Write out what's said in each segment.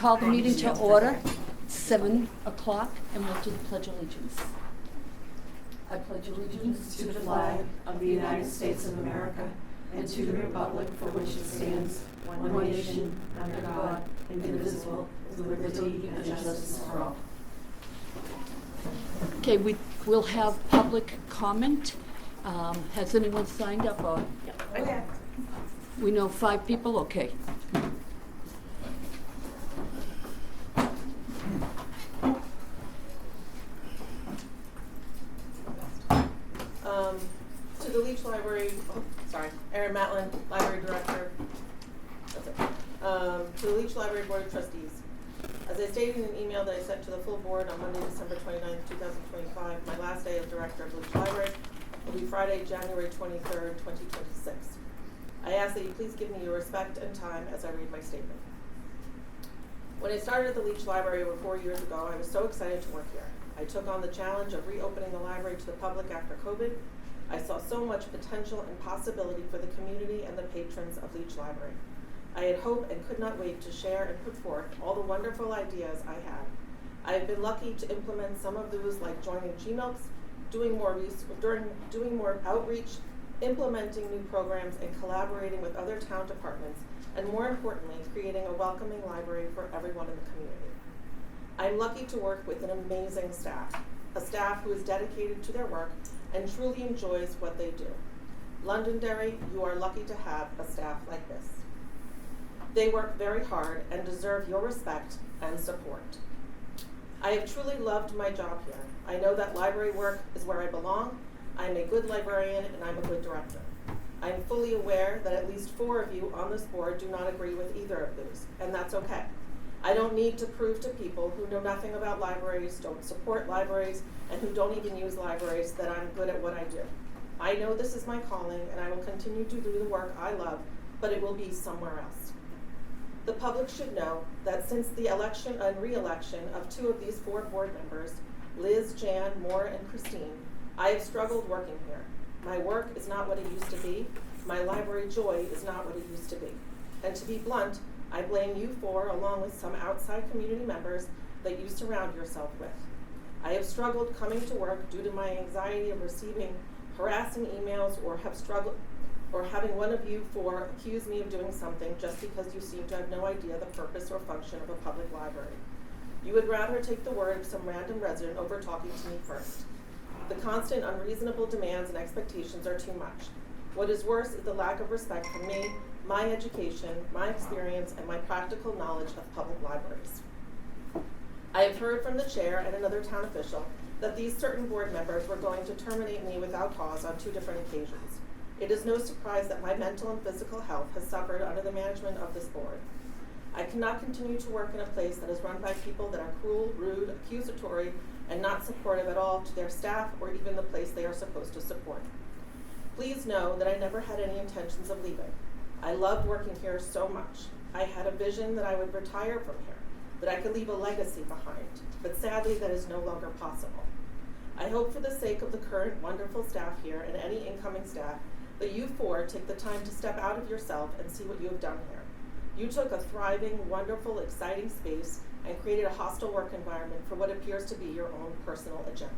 call the meeting to order, 7 o'clock, and we'll do the Pledge of Allegiance. I pledge allegiance To the flag of the United States of America and to the republic for which it stands, one nation, under God, indivisible, with liberty and justice for all. Okay, we'll have public comment. Has anyone signed up? Or Okay. we know 5 people? Okay. To the Leach Library, Erin Matlin, Library Director. That's it. To the Leach Library Board of Trustees. As I stated in an email that I sent to the full board on Monday, December 29th, 2025, my last day as Director of Leach Library will be Friday, January 23rd, 2026. I ask that you please give me your respect and time as I read my statement. When I started at the Leach Library over 4 years ago, I was so excited to work here. I took on the challenge of reopening the library to the public after COVID. I saw so much potential and possibility for the community and the patrons of Leach Library. I had hope and could not wait to share and put forth all the wonderful ideas I had. I have been lucky to implement some of those, like joining GMILKs, doing more outreach, implementing new programs, and collaborating with other town departments, and more importantly, creating a welcoming library for everyone in the community. I'm lucky to work with an amazing staff, a staff who is dedicated to their work and truly enjoys what they do. Londonderry, you are lucky to have a staff like this. They work very hard and deserve your respect and support. I have truly loved my job here. I know that library work is where I belong. I'm a good librarian and I'm a good director. I'm fully aware that at least 4 of you on this board do not agree with either of those, and that's okay. I don't need to prove to people who know nothing about libraries, don't support libraries, and who don't even use libraries that I'm good at what I do. I know this is my calling and I will continue to do the work I love, but it will be somewhere else. The public should know that since the election and re-election of 2 of these 4 board members, Liz, Jan, Moore, and Christine, I have struggled working here. My work is not what it used to be. My library joy is not what it used to be. And to be blunt, I blame you 4, along with some outside community members that you surround yourself with. I have struggled coming to work due to my anxiety of receiving harassing emails or having one of you 4 accuse me of doing something just because you seem to have no idea the purpose or function of a public library. You would rather take the word of some random resident over talking to me first. The constant unreasonable demands and expectations are too much. What is worse is the lack of respect for me, my education, my experience, and my practical knowledge of public libraries. I have heard from the chair and another town official that these certain board members were going to terminate me without cause on 2 different occasions. It is no surprise that my mental and physical health has suffered under the management of this board. I cannot continue to work in a place that is run by people that are cruel, rude, accusatory, and not supportive at all to their staff or even the place they are supposed to support. Please know that I never had any intentions of leaving. I loved working here so much. I had a vision that I would retire from here, that I could leave a legacy behind, but sadly that is no longer possible. I hope for the sake of the current wonderful staff here and any incoming staff that you 4 take the time to step out of yourself and see what you have done here. You took a thriving, wonderful, exciting space and created a hostile work environment for what appears to be your own personal agenda.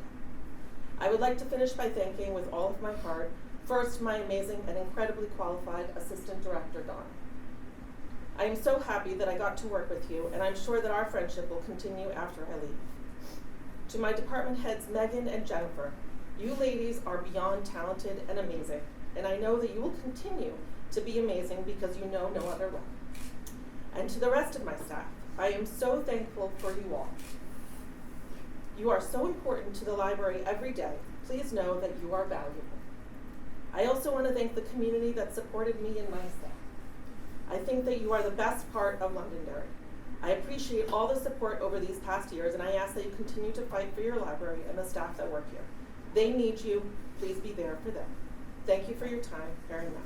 I would like to finish by thanking with all of my heart, first, my amazing and incredibly qualified Assistant Director, Dawn. I am so happy that I got to work with you, and I'm sure that our friendship will continue after I leave. To my department heads, Megan and Jennifer, you ladies are beyond talented and amazing, and I know that you will continue to be amazing because you know no other way. And to the rest of my staff, I am so thankful for you all. You are so important to the library every day. Please know that you are valuable. I also want to thank the community that supported me and my staff. I think that you are the best part of Londonderry. I appreciate all the support over these past years, and I ask that you continue to fight for your library and the staff that work here. They need you. Please be there for them. Thank you for your time. Very much.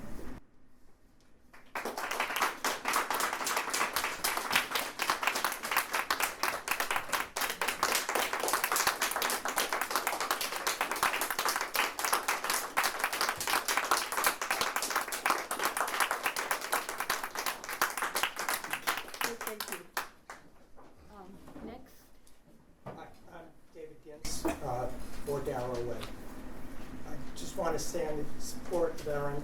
4 Darrow Way. I just want to stand in support of Erin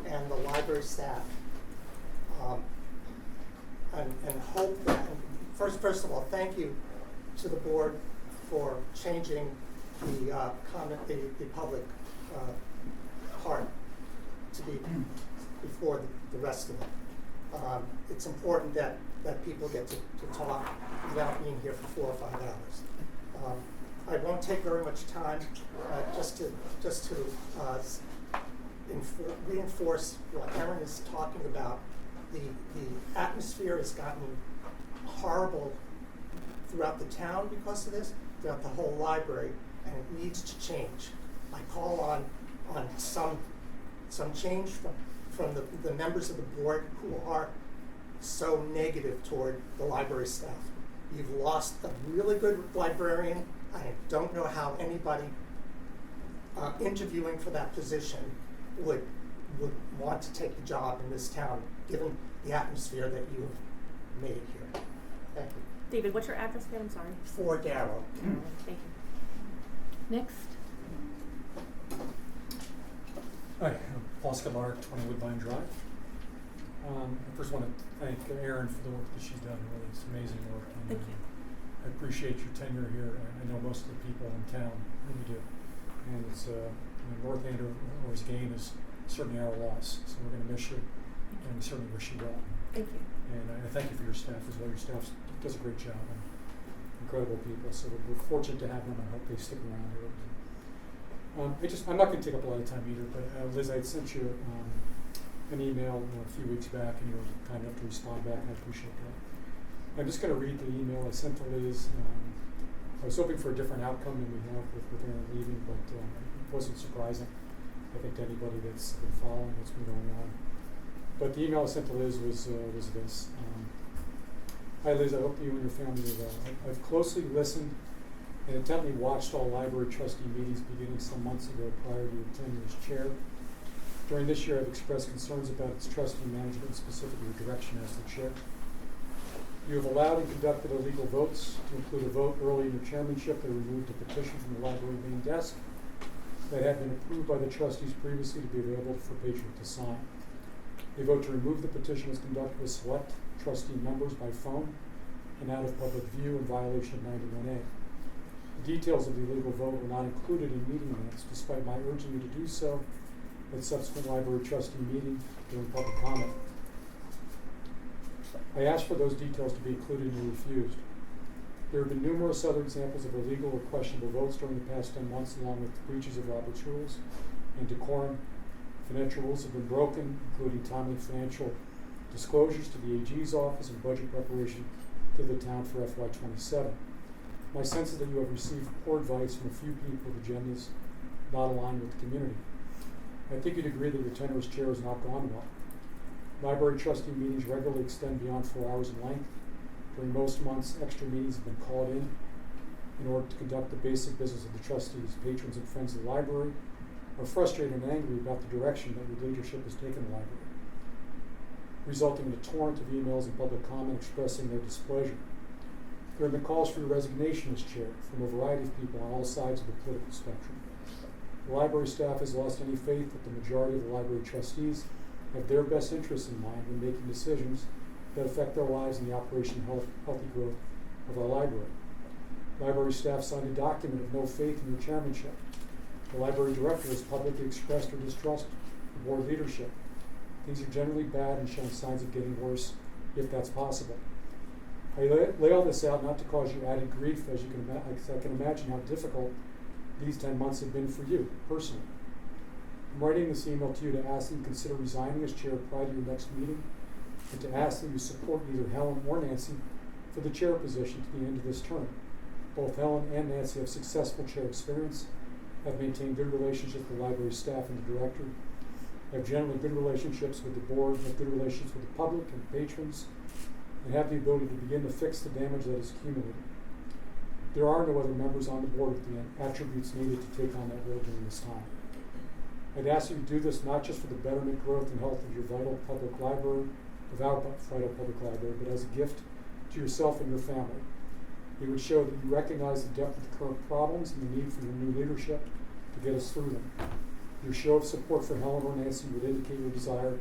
and the library staff, and hope that, first of all, thank you to the board for changing the the public part to be before the rest of it. It's important that people get to talk without being here for 4 or 5 hours. I won't take very much time, just to reinforce what Erin is talking about. The atmosphere has gotten horrible throughout the town because of this, throughout the whole library, and it needs to change. I call on some change from the members of the board who are so negative toward the library staff. You've lost a really good librarian. I don't know how anybody interviewing for that position would want to take the job in this town, given the atmosphere that you've made here. Thank you. David, what's your address again? I'm sorry. 4 Darrow. Thank you. Next. Hi, I'm Paul Scamar, 20 Woodbine Drive. I first want to thank Erin for the work that she's done. Really, it's amazing work. And, Thank you. I appreciate your tenure here. I know most of the people in town really do. And it's North Andover's gain is certainly our loss. So we're going to miss you, and we certainly wish you well. Thank you. And I thank you for your staff as well. Your staff does a great job, and incredible people. So we're fortunate to have them, and I hope they stick around here. I'm not going to take up a lot of time either, but Liz, I had sent you an email a few weeks back, and you were kind enough to respond back, and I appreciate that. I'm just going to read the email I sent to Liz. I was hoping for a different outcome than we have with Erin leaving, but it wasn't surprising, I think, to anybody that's been following what's been going on. But the email I sent to Liz was this. Hi Liz, I hope you and your family are well. I've closely listened and intently watched all library trustee meetings beginning some months ago prior to your tenure as chair. During this year, I've expressed concerns about its trustee management, specifically your direction as the chair. You have allowed and conducted illegal votes, to include a vote early in your chairmanship that removed a petition from the library main desk that had been approved by the trustees previously to be available for patrons to sign. A vote to remove the petition was conducted with select trustee members by phone and out of public view in violation of 91A. The details of the illegal vote were not included in meeting minutes, despite my urging you to do so at subsequent library trustee meeting during public comment. I asked for those details to be included and you refused. There have been numerous other examples of illegal or questionable votes during the past 10 months, along with breaches of Robert's rules and decorum. Financial rules have been broken, including timely financial disclosures to the AG's office and budget preparation to the town for FY27. My sense is that you have received poor advice from a few people with agendas not aligned with the community. I think you'd agree that your tenure as chair has not gone well. Library trustee meetings regularly extend beyond 4 hours in length. During most months, extra meetings have been called in order to conduct the basic business of the trustees. Patrons and friends of the library are frustrated and angry about the direction that your leadership has taken the library, resulting in a torrent of emails and public comment expressing their displeasure. There have been calls for your resignation as chair from a variety of people on all sides of the political spectrum. The library staff has lost any faith that the majority of the library trustees have their best interests in mind when making decisions that affect their lives and the operation and healthy growth of our library. Library staff signed a document of no faith in your chairmanship. The library director has publicly expressed her distrust of board leadership. Things are generally bad and showing signs of getting worse, if that's possible. I lay all this out not to cause you added grief, as I can imagine how difficult these 10 months have been for you, personally. I'm writing this email to you to ask that you consider resigning as chair prior to your next meeting, and to ask that you support either Helen or Nancy for the chair position to the end of this term. Both Helen and Nancy have successful chair experience, have maintained good relationships with the library staff and the director, have generally good relationships with the board, have good relations with the public and patrons, and have the ability to begin to fix the damage that is accumulated. There are no other members on the board with the attributes needed to take on that role during this time. I'd ask you to do this not just for the betterment, growth, and health of your vital public library, of our vital public library, but as a gift to yourself and your family. It would show that you recognize the depth of the current problems and the need for your new leadership to get us through them. Your show of support for Helen or Nancy would indicate your desire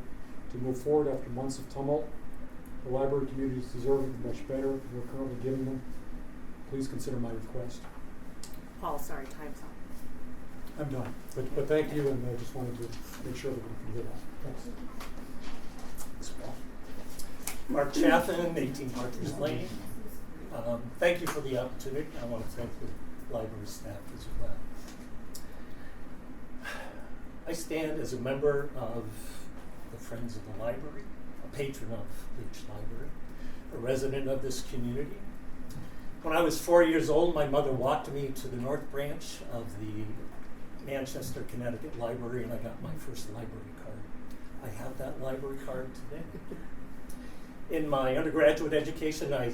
to move forward after months of tumult. The library community is deserving of much better than we're currently giving them. Please consider my request. Paul, sorry, time's up. I'm done. But thank you, and I just wanted to make sure that we can hear that. Thanks. Thanks, Paul. Mark Chaffin, 18 Partridge Lane. Thank you for the opportunity. I want to thank the library staff as well. I stand as a member of the Friends of the Library, a patron of Leach Library, a resident of this community. When I was 4 years old, my mother walked me to the North Branch of the Manchester, Connecticut Library, and I got my first library card. I have that library card today. In my undergraduate education, I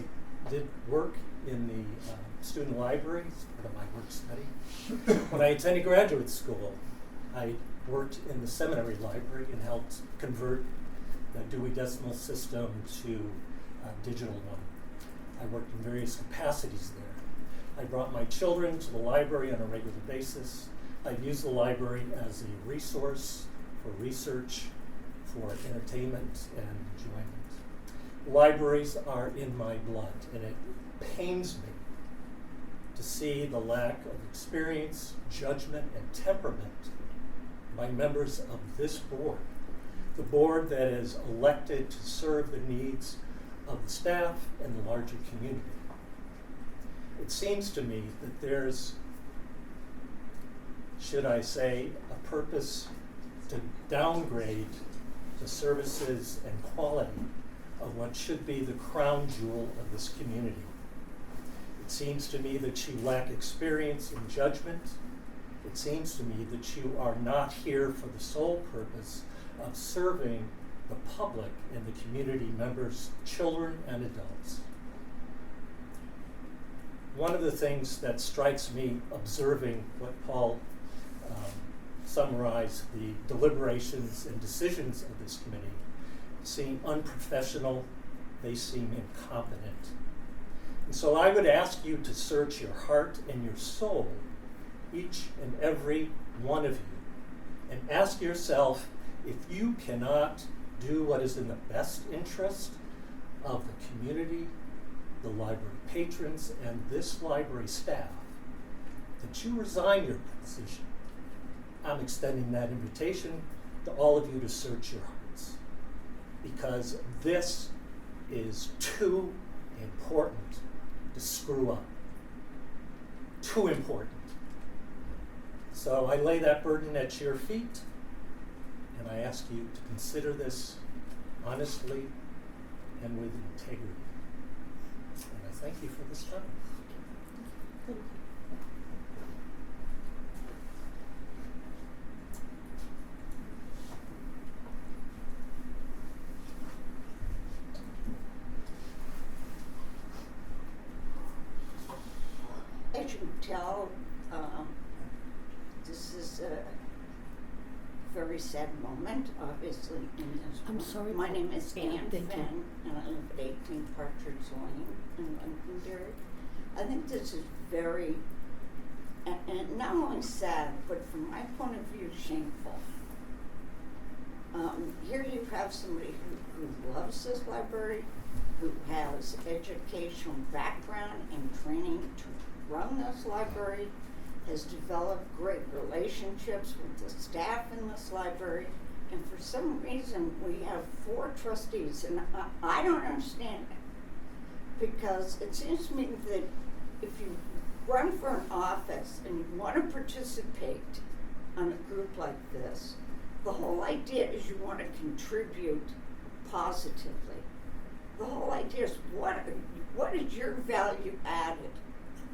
did work in the student library as part of my work study. When I attended graduate school, I worked in the seminary library and helped convert the Dewey Decimal System to a digital one. I worked in various capacities there. I brought my children to the library on a regular basis. I've used the library as a resource for research, for entertainment and enjoyment. Libraries are in my blood, and it pains me to see the lack of experience, judgment, and temperament by members of this board, the board that is elected to serve the needs of the staff and the larger community. It seems to me that there's, should I say, a purpose to downgrade the services and quality of what should be the crown jewel of this community. It seems to me that you lack experience and judgment. It seems to me that you are not here for the sole purpose of serving the public and the community members, children and adults. One of the things that strikes me observing what Paul summarized, the deliberations and decisions of this committee, seem unprofessional, they seem incompetent. And so I would ask you to search your heart and your soul, each and every one of you, and ask yourself if you cannot do what is in the best interest of the community, the library patrons, and this library staff, that you resign your position. I'm extending that invitation to all of you to search your hearts, because this is too important to screw up. Too important. So I lay that burden at your feet, and I ask you to consider this honestly and with integrity. And I thank you for this time. As you can tell, this is a very sad moment, obviously, in this I'm room. sorry, My name is Ann, Ann thank you. Fenn, and I live at 18 Partridge Lane in Londonderry. I think this is very, and not only sad, but from my point of view, shameful. Here you have somebody who loves this library, who has educational background and training to run this library, has developed great relationships with the staff in this library, and for some reason we have 4 trustees, and I don't understand it. Because it seems to me that if you run for an office and you want to participate on a group like this, the whole idea is you want to contribute positively. The whole idea is what is your value added?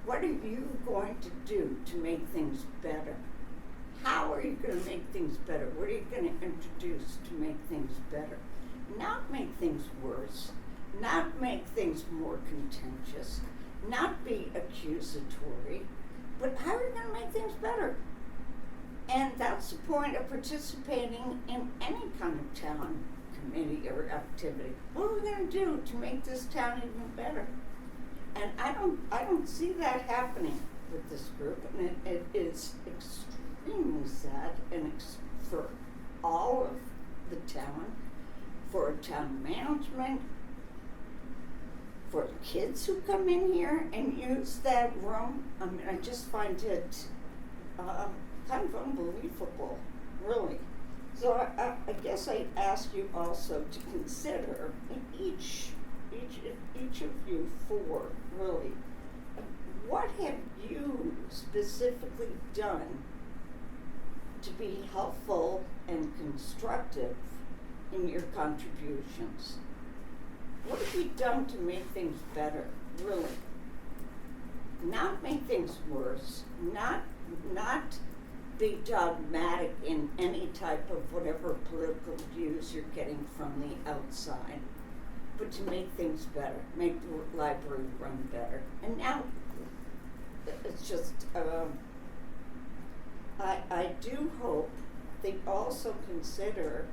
What are you going to do to make things better? How are you going to make things better? What are you going to introduce to make things better? Not make things worse, not make things more contentious, not be accusatory, but how are you going to make things better? And that's the point of participating in any kind of town committee or activity. What are we going to do to make this town even better? And I don't see that happening with this group, and it is extremely sad for all of the town, for town management, for kids who come in here and use that room. I mean, I just find it kind of unbelievable, really. So I guess I'd ask you also to consider each of you four, really, what have you specifically done to be helpful and constructive in your contributions? What have you done to make things better, really? Not make things worse, not be dogmatic in any type of whatever political views you're getting from the outside, but to make things better, make the library run better. And now, it's just, I do hope they also consider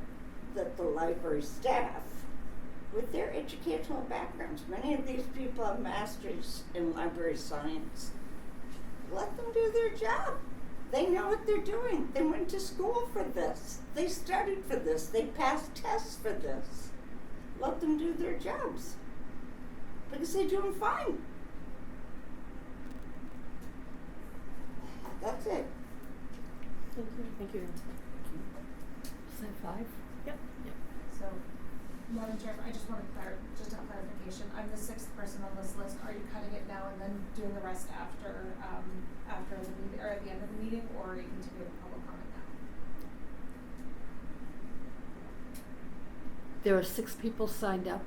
that the library staff, with their educational backgrounds, many of these people have masters in library science, let them do their job. They know what they're doing. They went to school for this. They studied for this. They passed tests for this. Let them do their jobs, because they're doing fine. That's it. Thank you. Thank you. Is that 5? Yep. So, Madam Chair, I just want to just a clarification. I'm the 6th person on this list. Are you cutting it now and then doing the rest after the meeting, or at the end of the meeting, or are you continuing public comment now? There are 6 people signed up,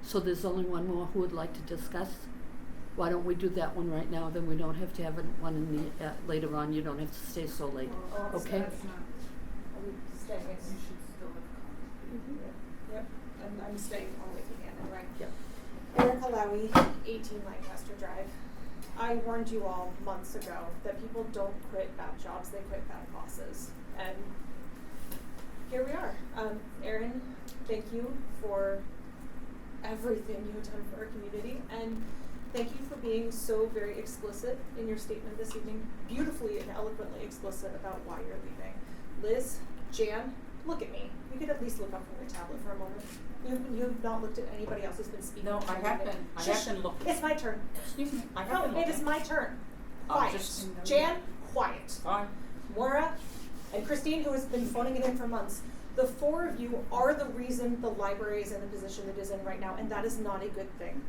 so there's only one more who would like to discuss. Why don't we do that one right now, then we don't have to have one in the, later on, you don't have to stay so late, okay? Are we staying? You should still have comment. Yep, and I'm staying only if you can, right? Yep. Erica Lowy, 18 Lancaster Drive. I warned you all months ago that people don't quit bad jobs, they quit bad bosses. And here we are. Erin, thank you for everything you have done for our community, and thank you for being so very explicit in your statement this evening, beautifully and eloquently explicit about why you're leaving. Liz, Jan, look at me. You could at least look up from your tablet for a moment. You have not looked at anybody else who's been speaking. No, I have been. I have been looking. It's my turn. Excuse me. I have No, been looking. it is my turn. I'm Quiet. just- Jan, quiet. Fine. Moira and Christine, who has been phoning it in for months. The 4 of you are the reason the library is in the position it is in right now, and that is not a good thing.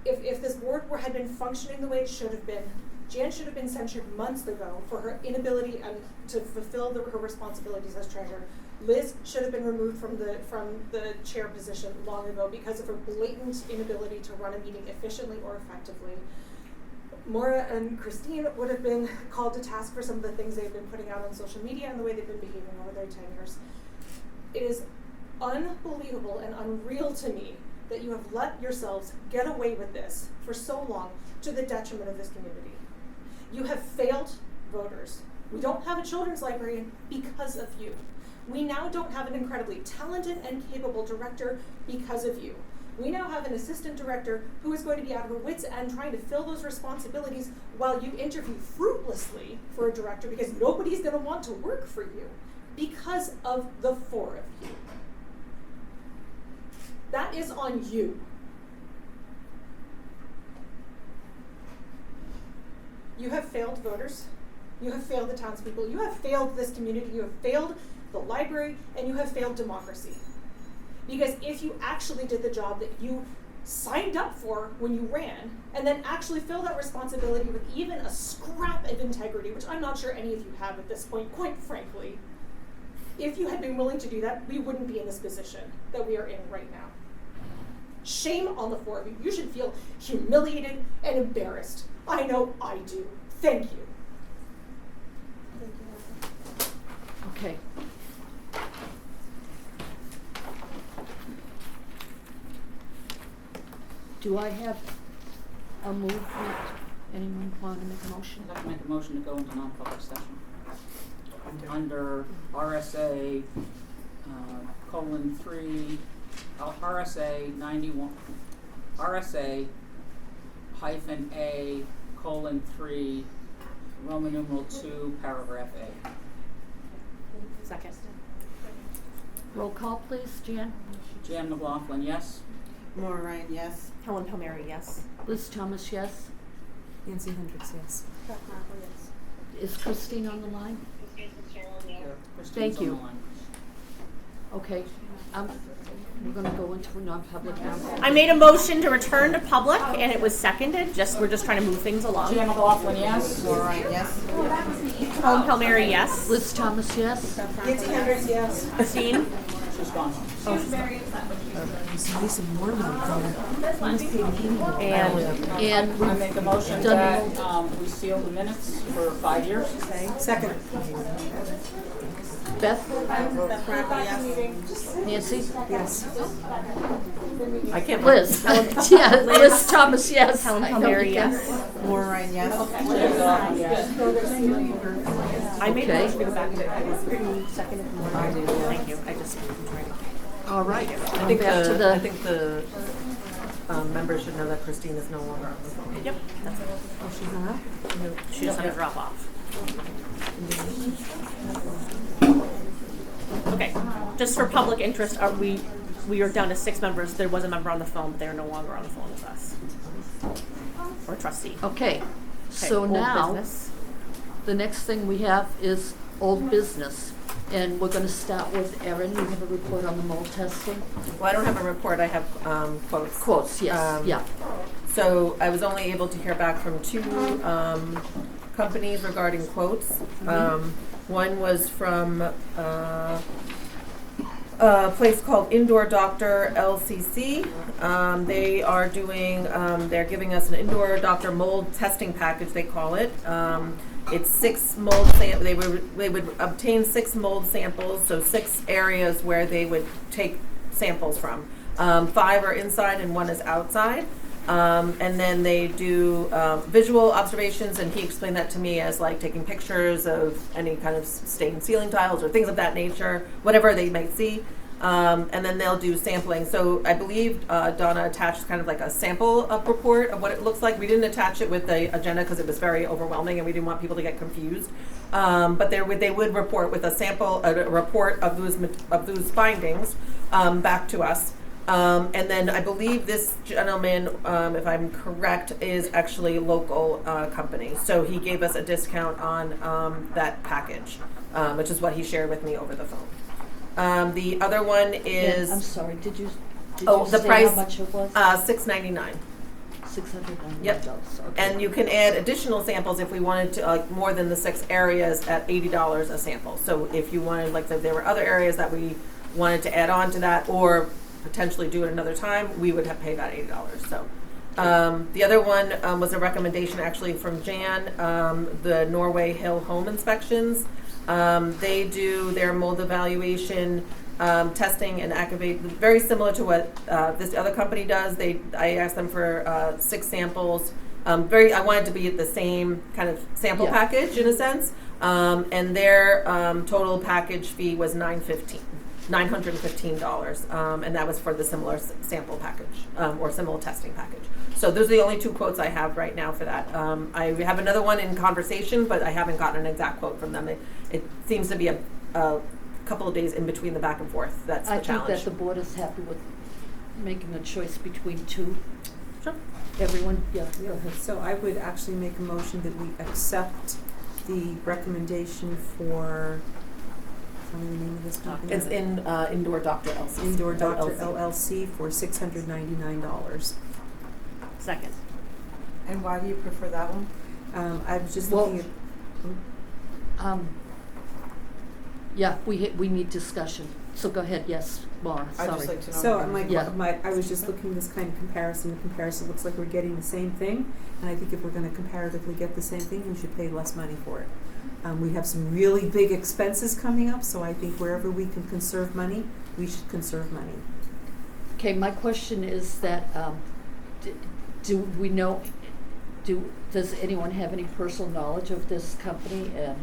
If this board had been functioning the way it should have been, Jan should have been censured months ago for her inability to fulfill her responsibilities as treasurer. Liz should have been removed from the chair position long ago because of her blatant inability to run a meeting efficiently or effectively. Maura and Christine would have been called to task for some of the things they've been putting out on social media and the way they've been behaving over their tenures. It is unbelievable and unreal to me that you have let yourselves get away with this for so long to the detriment of this community. You have failed voters. We don't have a children's librarian because of you. We now don't have an incredibly talented and capable director because of you. We now have an assistant director who is going to be at her wit's end trying to fill those responsibilities while you interview fruitlessly for a director because nobody's going to want to work for you because of the 4 of you. That is on you. You have failed voters. You have failed the townspeople. You have failed this community. You have failed the library, and you have failed democracy. Because if you actually did the job that you signed up for when you ran, and then actually fill that responsibility with even a scrap of integrity, which I'm not sure any of you have at this point, quite frankly, if you had been willing to do that, we wouldn't be in this position that we are in right now. Shame on the 4 of you. You should feel humiliated and embarrassed. I know I do. Thank you. Thank you. Okay. Do I have a movement? Anyone want to make a motion? I'd like to make a motion to go into non-public session. Under RSA, :3, RSA 91, RSA hyphen A, colon 3, Roman numeral 2, paragraph A. Second. Roll call, please. Jan? Jan McLaughlin, yes? Maura Ryan, yes. Helen Palmieri, yes. Liz Thomas, yes. Nancy Hendricks, yes. Is Christine on the line? Christine's Thank on you. the line. Okay, we're gonna go into a non-public now. I made a motion to return to public, and it was seconded. We're just trying to move things along. Jan McLaughlin, yes? Maura Ryan, yes. Helen Palmieri, yes. Liz Thomas, yes. Nancy Hendricks, yes. Christine? She's gone. And I make a motion done that we seal the minutes for 5 years. Second. Beth, Beth Bradley, yes. Nancy, Yes. I can't. Liz. Yeah, Liz Thomas, yes. Helen I know Palmieri, you can. yes. Maura Ryan, yes. I made a Okay. motion to go back to it. Seconded. I did, yeah. Thank you. I just, I'm trying to. All right, I I'm think back to the, I the, think the members should know that Christine is no longer on the phone. Yep, that's it. Oh, she's not? No, she just had to drop off. Okay, just for public interest, we are down to 6 members. There was a member on the phone, but they are no longer on the phone with us. Or trustee. okay, Okay, so old now, business. the next thing we have is old business. And we're gonna start with Erin, you have a report on the mold testing? Well, I don't have a report, I have quotes. Quotes, yes, yeah. So I was only able to hear back from 2 companies regarding quotes. One was from a place called Indoor Doctor LCC. They are doing, they're giving us an Indoor Doctor mold testing package, they call it. It's 6 mold they would obtain 6 mold samples, so 6 areas where they would take samples from. 5 are inside and 1 is outside. And then they do visual observations, and he explained that to me as like taking pictures of any kind of stained ceiling tiles or things of that nature, whatever they might see. And then they'll do sampling. So I believe Donna attached kind of like a sample report of what it looks like. We didn't attach it with the agenda because it was very overwhelming and we didn't want people to get confused. But they would report with a report of those findings back to us. And then I believe this gentleman, if I'm correct, is actually a local company. So he gave us a discount on that package, which is what he shared with me over the phone. The other one is I'm sorry, did you the say price, how much it was? $6.99. $699. Yep. Okay. And you can add additional samples if we wanted to, more than the 6 areas at $80 a sample. So if you wanted, like, if there were other areas that we wanted to add on to that, or potentially do it another time, we would have paid that $80. So the other one was a recommendation actually from Jan, the Norway Hill Home Inspections. They do their mold evaluation, testing and activate, very similar to what this other company does. I asked them for 6 samples. I wanted to be at the same kind of sample package in a sense. And their total package fee was $915. And that was for the similar sample package, or similar testing package. So those are the only 2 quotes I have right now for that. I have another one in conversation, but I haven't gotten an exact quote from them. It seems to be a couple of days in between the back and forth. That's the challenge. I think that the board is happy with making a choice between 2. Sure. Everyone, yeah, go Yeah, ahead. so I would actually make a motion that we accept the recommendation for, tell me the name of this company? It's in Indoor Doctor LLC. Indoor Doctor LLC. LLC for $699. Second. And why do you prefer that one? I was just Well, looking at, Yeah, we need discussion. So go ahead, yes, Maura, sorry. I'd just like to know. so I'm like, Yeah. I was just looking at this kind of comparison. The comparison looks like we're getting the same thing, and I think if we're gonna comparatively get the same thing, we should pay less money for it. We have some really big expenses coming up, so I think wherever we can conserve money, we should conserve money. Okay, my question is that, do we know, does anyone have any personal knowledge of this company and,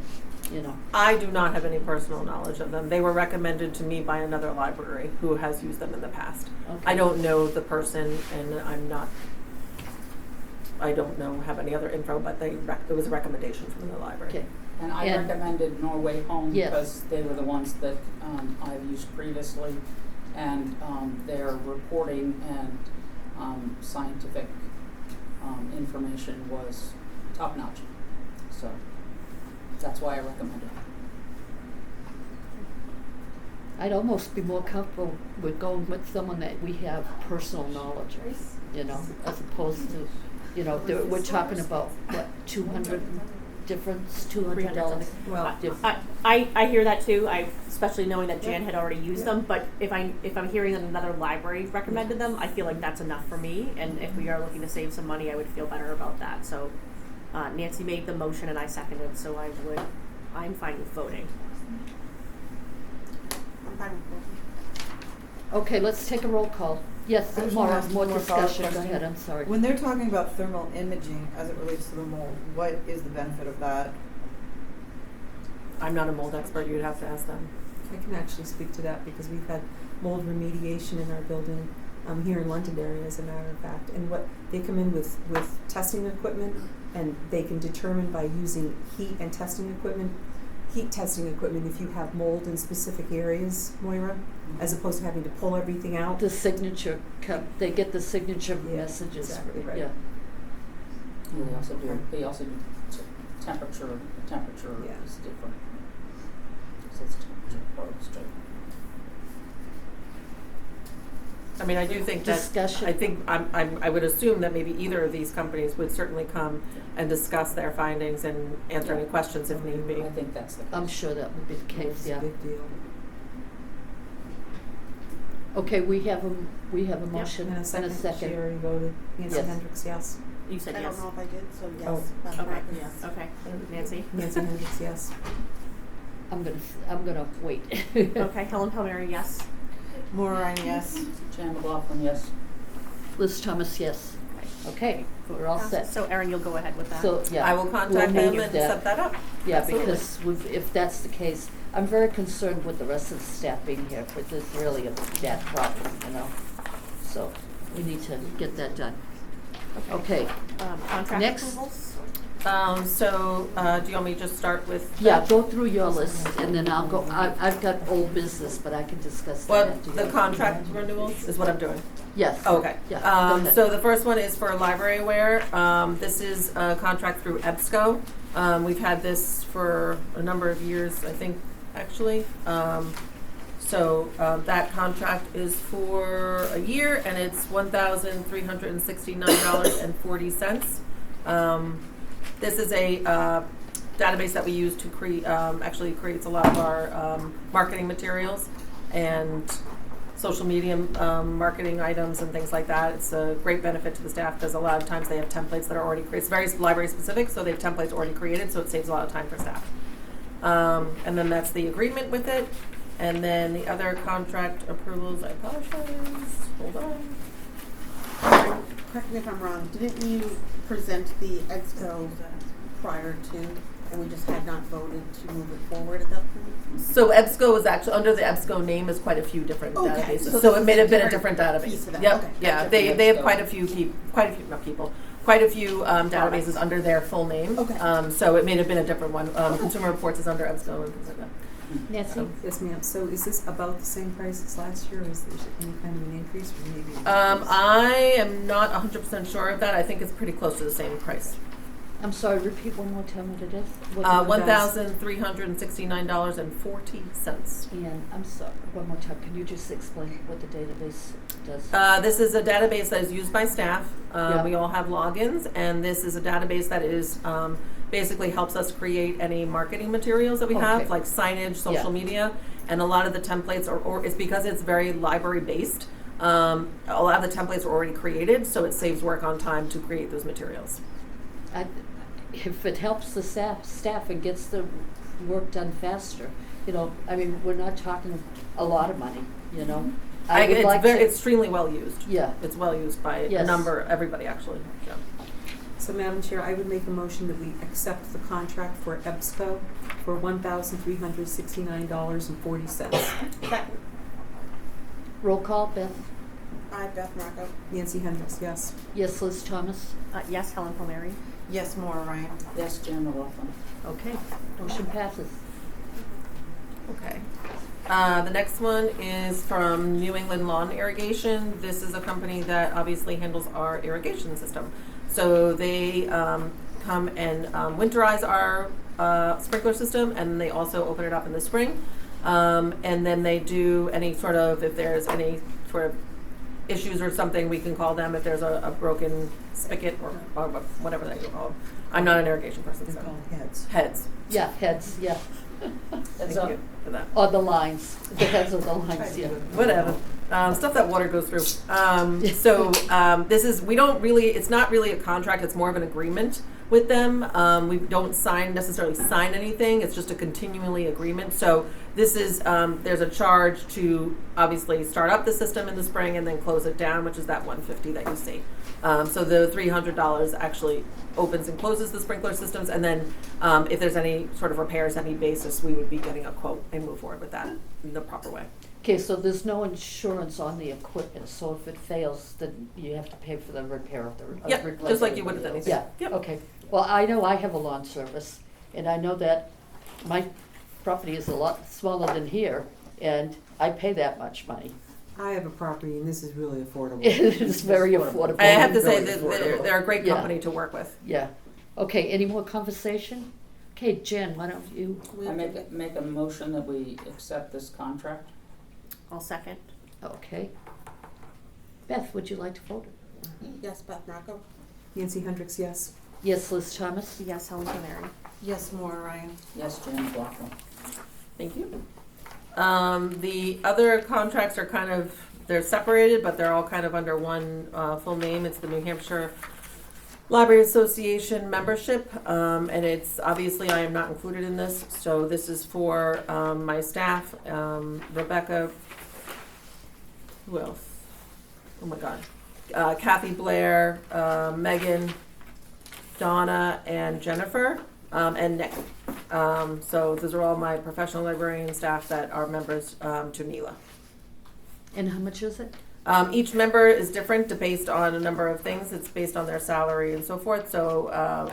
I do not have any personal knowledge of them. They were recommended to me by another library who has used them in the past. Okay. I don't know the person, and I'm not I don't know, have any other info, but it was a recommendation from the library. Okay. And I And- recommended Norway Home Yes. because they were the ones that I've used previously, and their reporting and scientific information was top notch. So that's why I recommended it. I'd almost be more comfortable with going with someone that we have personal knowledge of, you know, as opposed to, you know, we're talking about, what, 200 difference, $200 Well, difference. I hear that too. Especially knowing that Jan had already used them. But if I'm hearing that another library recommended them, I feel like that's enough for me. And if we are looking to save some money, I would feel better about that. So Nancy made the motion and I seconded. So I'm fine with voting. I'm fine with Okay, let's take a roll call. Yes, I just wanna more ask more one more follow-up discussion, go question. ahead, I'm sorry. When they're talking about thermal imaging as it relates to the mold, what is the benefit of that? I'm not a mold expert, you'd have to ask them. I can actually speak to that because we've had mold remediation in our building here in Londonderry, as a matter of fact. And what they come in with testing equipment, and they can determine by using heat testing equipment, if you have mold in specific areas, Moira, as opposed to having to pull everything out. The signature, they get the signature Yeah, messages, exactly right. yeah. And they also do temperature. The temperature Yeah. is different. So it's temperature probes too. I mean, I do think that, Discussion. I think, I would assume that maybe either of these companies would certainly come and discuss their findings and answer any questions if need be. I think that's the case. I'm sure that would be the case, It's yeah. a big deal. Okay, we have a motion And and a second. She already voted. Nancy Yes. Hendricks, yes. You said I yes. don't know if I did, so yes. Oh, Madam Okay. Director, yes. Okay. Nancy. Nancy Hendricks, yes. I'm gonna wait. Okay. Helen Palmieri, yes. Maureen, yes. Jan McLaughlin, yes. Liz Thomas, yes. Okay, we're all set. So Erin, you'll go ahead with that. So, yeah. I will contact we'll them move and set that up. Yeah, Absolutely. because if that's the case, I'm very concerned with the rest of the staff being here, but there's really a bad problem, you know? So, we need to get that done. Okay, Contract Next. approvals? Do you want me to just start with? yeah, go through your list, and then I'll go, I've got old business, but I can discuss that What, after the you. contract renewals is what I'm doing. Yes. Okay. Yeah, go ahead. So the first one is for libraryware. This is a contract through EBSCO. We've had this for a number of years, I think, actually. That contract is for a year, and it's $1,369.40. This is a database that we use to actually creates a lot of our marketing materials and social media marketing items and things like that. It's a great benefit to the staff because a lot of times they have templates that are already created. It's very library specific, so they have templates already created, so it saves a lot of time for staff. And then that's the agreement with it. And then the other contract approvals, I apologize, hold on. Correct me if I'm wrong, didn't you present the EXCO prior to, and we just had not voted to move it forward at that point? So EBSCO is actually, under the EBSCO name is quite a few different Okay, databases. so So this it may is have been a different different database. piece of that. Yep, Okay, yeah, gotcha. they have EBSCO. quite a few databases under their full name. Okay. So it may have been a different one. Consumer Reports is under EBSCO and things like that. Nancy? Yes, ma'am. So is this about the same price as last year, or is there any kind of an increase, or maybe? I am not 100% sure of that. I think it's pretty close to the same price. I'm sorry, repeat one more time what it is? $1,369.40. And I'm sorry, one more time, can you just explain what the database does? This is a database that is used by staff. Yeah. We all have logins, and this is a database that is basically helps us create any marketing materials that we have, Okay. like signage, social Yeah. media, and a lot of the templates or it's because it's very library based. A lot of the templates are already created, so it saves work on time to create those materials. If it helps the staff and gets the work done faster, you know, I mean, we're not talking a lot of money, you know? I would like It's to- extremely well used. Yeah. It's well used by a Yes. everybody actually. Yeah. So, Madam Chair, I would make a motion that we accept the contract for EBSCO for $1,369.40. Second. Roll call, Beth? I, Beth Marco. Nancy Hendricks, yes. Yes, Liz Thomas? Yes, Helen Palmieri. Yes, Maura Ryan. Yes, Jan McLaughlin. Okay, motion passes. Okay. The next one is from New England Lawn Irrigation. This is a company that obviously handles our irrigation system. So they come and winterize our sprinkler system, and they also open it up in the spring. And then they do any sort of, if there's any sort of issues or something, we can call them if there's a broken spigot or whatever they call them. I'm not an irrigation person, They're so. called heads. Heads. Yeah, heads, yeah. Thank you for that. Or the lines, the heads of the lines, yeah. Whatever. Stuff that water goes through. This is, we don't really, it's not really a contract, it's more of an agreement with them. We don't necessarily sign anything, it's just a continually agreement. So this is, there's a charge to obviously start up the system in the spring and then close it down, which is that $150 that you see. So the $300 actually opens and closes the sprinkler systems, and then if there's any sort of repairs, any basis, we would be getting a quote and move forward with that in the proper way. Okay, so there's no insurance on the equipment, so if it fails, then you have to pay for the repair of the, Yep, replace just like you would with everybody anything. else. Yeah, Yep. okay. Well, I know I have a lawn service, and I know that my property is a lot smaller than here, and I pay that much money. I have a property and this is really affordable. It is very affordable. I have to say Very that affordable. they're a great Yeah. company to work with. Yeah. Okay, any more conversation? Okay, Jen, why don't you? I make a motion that we accept this contract. I'll second. Okay. Beth, would you like to vote? Yes, Beth Marco. Nancy Hendricks, yes. Yes, Liz Thomas? Yes, Helen Palmieri. Yes, Maura Ryan. Yes, Jan McLaughlin. Thank you. The other contracts are kind of, they're separated, but they're all kind of under one full name. It's the New Hampshire Library Association membership, and it's, obviously I am not included in this, so this is for my staff, Rebecca, who else? Oh my God. Kathy Blair, Megan, Donna, and Jennifer, and Nick. So those are all my professional librarian staff that are members to NELA. And how much is it? Each member is different based on a number of things. It's based on their salary and so forth. So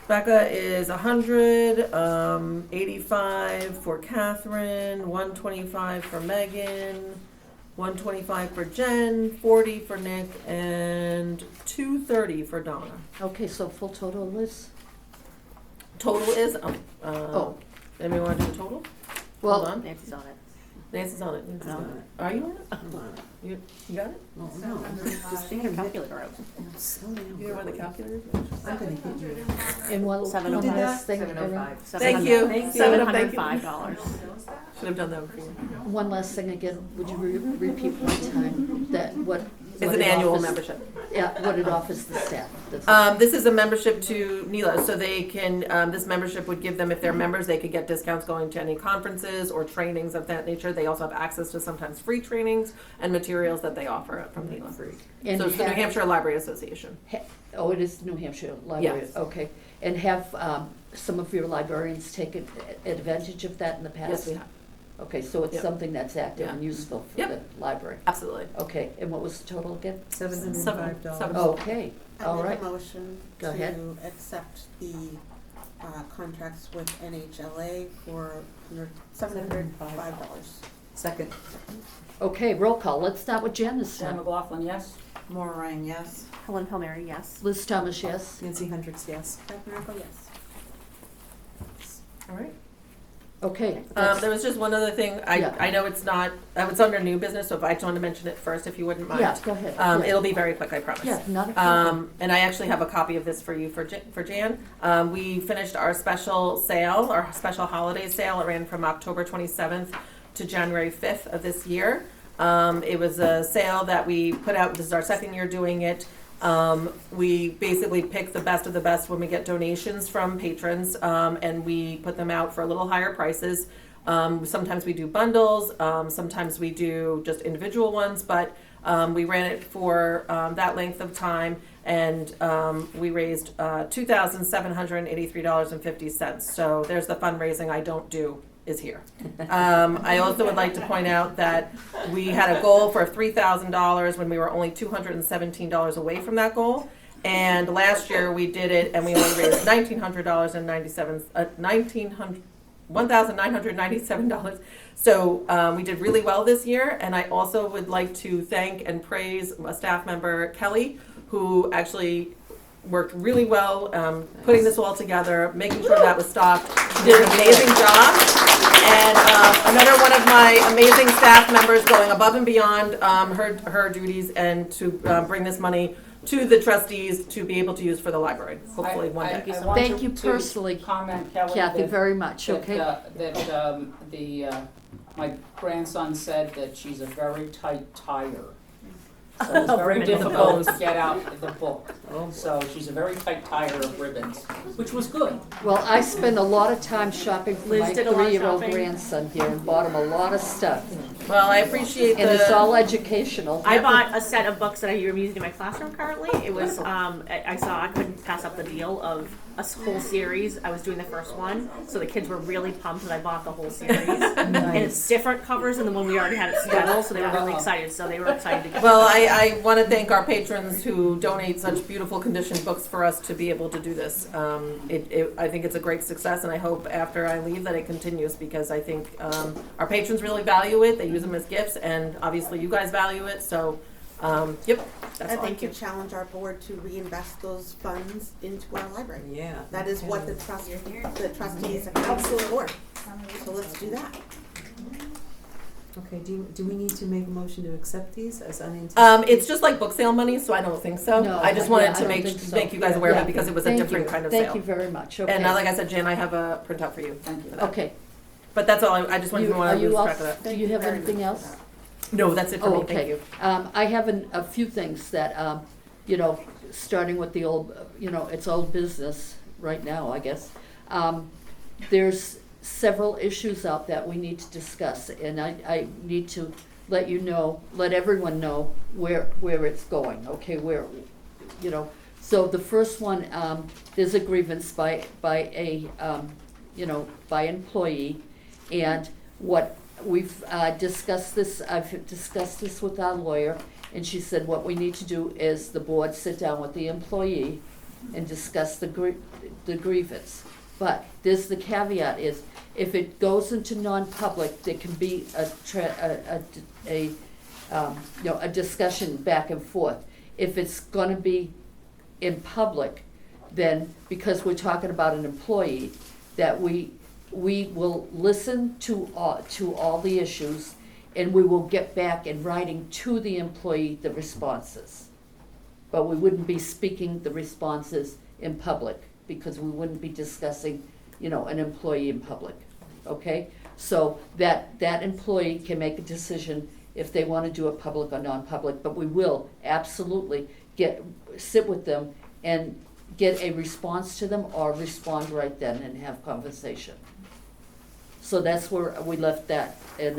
Becca is 100, 85 for Catherine, 125 for Megan, 125 for Jen, 40 for Nick, and 230 for Donna. Okay, so full total, Liz? Total is, Oh. anybody want to do the total? Well, Hold on. Nancy's on it. Nancy's on it. Nancy's No. on it. Are you on it? You got it? Oh, no. Just get your calculator out. Slow down. You know where the calculator is? I'm gonna hit you. and one 705. last thing, 705. Thank you. Thank you. $705. Should have done that for you. one last thing again, would you repeat one time that what? It's what an it annual offers- membership. Yeah, what it offers the staff. That's- This is a membership to NELA, so they can, this membership would give them, if they're members, they could get discounts going to any conferences or trainings of that nature. They also have access to sometimes free trainings and materials that they offer from NELA. And So it's the New have- Hampshire Library Association. Oh, it is New Hampshire Library, Yes. okay. And have some of your librarians taken advantage of that in the past? Yes, we have. Okay, so it's Yep. something that's active Yeah. and useful for Yep. the library. Absolutely. Okay, and what was the total again? $705. Seven. Okay, all right. I make a motion Go ahead. to accept the contracts with NHLA for $705. Second. Okay, roll call. Let's start with Jen this Jan time. McLaughlin, yes. Maura Ryan, yes. Helen Palmieri, yes. Liz Thomas, yes. Nancy Hendricks, yes. Beth Marco, yes. All right. Okay. There was just one other thing. Yeah. I know it's not, it's under new business, so if I just wanted to mention it first, if you wouldn't mind. Yeah, go ahead. Yeah. It'll be very quick, I promise. Yeah, not a problem. And I actually have a copy of this for you for Jan. We finished our special sale, our special holiday sale. It ran from October 27th to January 5th of this year. It was a sale that we put out. This is our second year doing it. We basically pick the best of the best when we get donations from patrons, and we put them out for a little higher prices. Sometimes we do bundles, sometimes we do just individual ones, but we ran it for that length of time, and we raised $2,783.50. So there's the fundraising I don't do is here. I also would like to point out that we had a goal for $3,000 when we were only $217 away from that goal. And last year we did it and we only raised $1,997. So we did really well this year. And I also would like to thank and praise a staff member, Kelly, who actually worked really well putting this all together, making sure that was stocked. She did an amazing job. And another one of my amazing staff members going above and beyond her duties and to bring this money to the trustees to be able to use for the library, hopefully one day. I want Thank you to personally, comment, Kelly, Kathy, that- very much, that, okay? My grandson said that she's a very tight tire. So it's very Ribbon the difficult bows. to get out the book. So she's a very tight tire of ribbons, which was good. Well, I spend a lot of time shopping for Liz my did a lot of 3-year-old shopping. grandson here and bought him a lot of stuff. Well, I appreciate And it's the, all educational. I bought a set of books that I'm using in my classroom currently. It was, I saw, I couldn't pass up the deal of a whole series. I was doing the first one, so the kids were really pumped that I bought the whole series. And it's different covers than the one we already had at school, so they were really excited. So they were excited to get well, I want to thank our patrons who donate such beautiful conditioned books for us to be able to do this. I think it's a great success, and I hope after I leave that it continues because I think our patrons really value it. They use them as gifts, and obviously you guys value it. So, yep, that's I'd all. like to challenge our board to reinvest those funds into our library. Yeah. That is what the trustees account for. So let's do that. Okay, do we need to make a motion to accept these as unanticipated? It's just like book sale money, so I don't think so. No, I just yeah, wanted I to don't make think so. make you guys aware of Yeah. it because it was a Thank different you. kind of sale. Thank you very much, okay. And like I said, Jan, I have a printout for you. Thank you. Okay. But that's all. I just wanted to Are lose you all, track of that. do you have anything else? No, that's it for me. Thank you. I have a few things that, starting with the old, it's old business right now, I guess. There's several issues out that we need to discuss, and I need to let everyone know where it's going, okay, so the first one, there's a grievance by employee, and what we've discussed this, I've discussed this with our lawyer, and she said what we need to do is the board sit down with the employee and discuss the grievance. But there's the caveat is, if it goes into non-public, there can be a discussion back and forth. If it's gonna be in public, then, because we're talking about an employee, that we will listen to all the issues, and we will get back in writing to the employee the responses. But we wouldn't be speaking the responses in public, because we wouldn't be discussing, an employee in public, okay? So that employee can make a decision if they want to do it public or non-public, but we will absolutely sit with them and get a response to them or respond right then and have conversation. So that's where we left that. And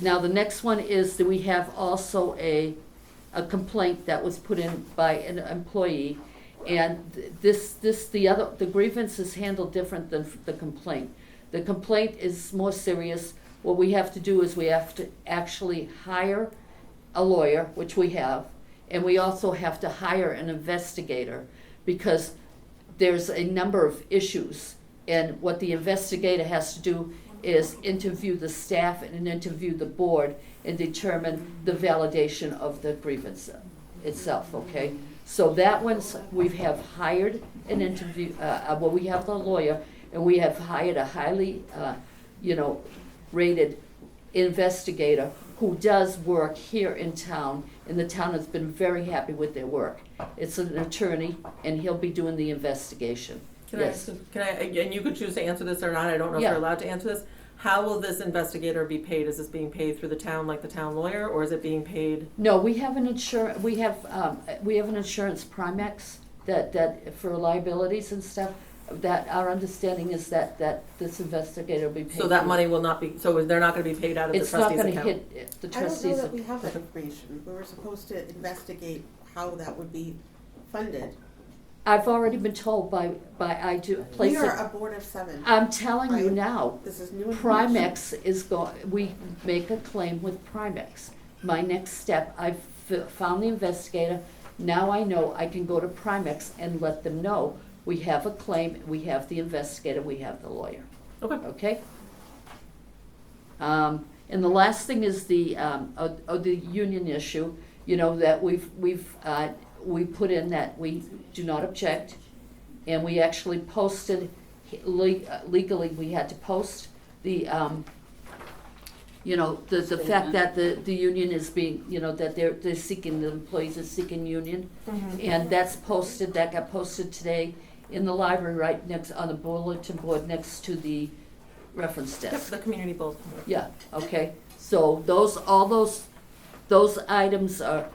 now the next one is that we have also a complaint that was put in by an employee, and the grievance is handled different than the complaint. The complaint is more serious. What we have to do is we have to actually hire a lawyer, which we have, and we also have to hire an investigator, because there's a number of issues, and what the investigator has to do is interview the staff and interview the board and determine the validation of the grievance itself, okay? So that one's, we have hired an interview, we have the lawyer, and we have hired a highly, rated investigator who does work here in town, and the town has been very happy with their work. It's an attorney, and he'll be doing the investigation. Yes. Can I, and you could choose to answer this or not, I don't know if Yeah. you're allowed to answer this. How will this investigator be paid? Is this being paid through the town, like the town lawyer, or is it being paid? No, we have an insurance, we have an insurance Primex that for liabilities and stuff, that our understanding is that this investigator will be paid. So that money will not be, so they're not gonna be paid out of the It's not trustees gonna account? hit the I don't know trustees. that we have that information. We were supposed to investigate how that would be funded. I've already been told by I do We places. are a board of 7. I'm telling you I- now, This is new information. Primex is we make a claim with Primex. My next step, I've found the investigator, now I know I can go to Primex and let them know, we have a claim, we have the investigator, we have the lawyer, Okay. okay? And the last thing is the union issue, you know, that we put in that we do not object, and we actually posted, legally, we had to post the, you know, the fact that the union is being, you know, that they're seeking, the employees are seeking union. And that got posted today in the library right next, on the bulletin board next to the reference Yep, desk. the community bulletin. Yeah, okay, so all those items are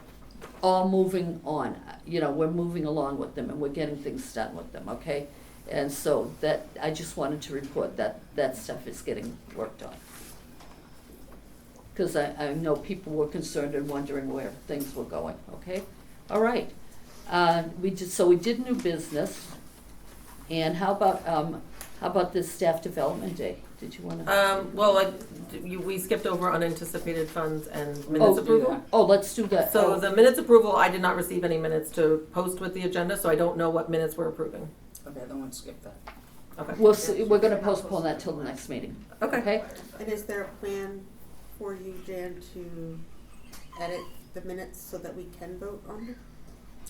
all moving on, you know, we're moving along with them and we're getting things done with them, okay? And so that, I just wanted to report that stuff is getting worked on. Cause I know people were concerned and wondering where things were going, okay? All right, we did new business, and how about this staff development day? Did you wanna? Well, we skipped over unanticipated funds and minutes Oh, approval. Oh, let's do that. So Oh. the minutes approval, I did not receive any minutes to post with the agenda, so I don't know what minutes we're approving. Okay, then we'll skip that. Okay. We'll see, we're gonna postpone that till the next meeting, Okay. okay? And is there a plan for you, Jan, to edit the minutes so that we can vote on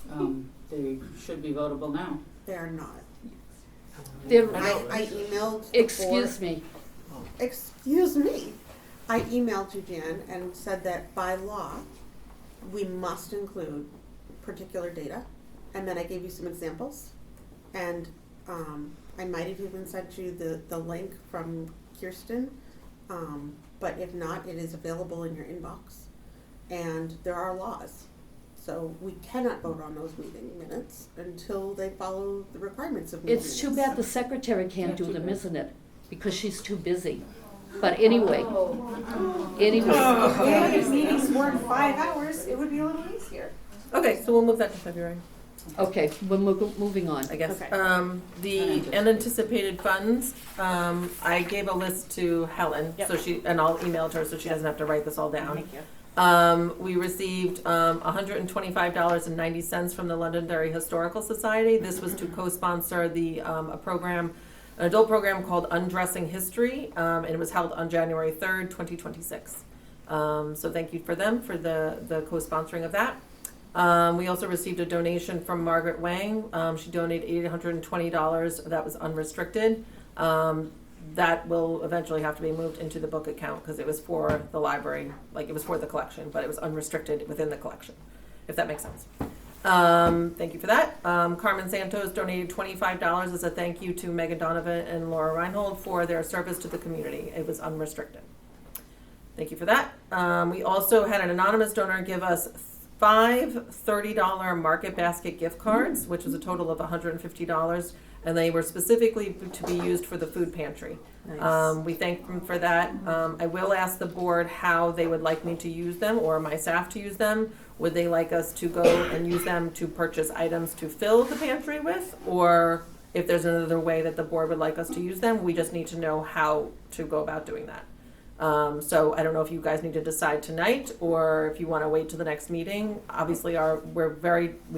them? They should be votable now. They are not. There- I emailed the Excuse board- me, Excuse me. I emailed you, Jan, and said that by law, we must include particular data. And then I gave you some examples. And I might have even sent you the link from Kirsten. But if not, it is available in your inbox. And there are laws. So we cannot vote on those meeting minutes until they follow the requirements of meeting it's minutes. too bad the secretary can't Yeah, do too them, bad. isn't it? Because she's too busy. But anyway, If meetings weren't 5 hours, it would be a little easier. Okay, so we'll move that to February, okay, we're moving on. I guess. Okay. The unanticipated funds, I gave a list to Helen, so and I'll email it to her so she doesn't have to write this all down. Thank you. We received $125.90 from the Londonderry Historical Society. This was to co-sponsor a program, an adult program called Undressing History, and it was held on January 3rd, 2026. So thank you for them for the co-sponsoring of that. We also received a donation from Margaret Wang. She donated $820. That was unrestricted. That will eventually have to be moved into the book account because it was for the library, like it was for the collection, but it was unrestricted within the collection, if that makes sense. Thank you for that. Carmen Santos donated $25 as a thank you to Megan Donovan and Laura Reinhold for their service to the community. It was unrestricted. Thank you for that. We also had an anonymous donor give us 5 $30 Market Basket gift cards, which was a total of $150, and they were specifically to be used for the food pantry. Nice. We thank them for that. I will ask the board how they would like me to use them, or my staff to use them. Would they like us to go and use them to purchase items to fill the pantry with? Or if there's another way that the board would like us to use them, we just need to know how to go about doing that. So I don't know if you guys need to decide tonight or if you want to wait till the next meeting. Obviously, we have a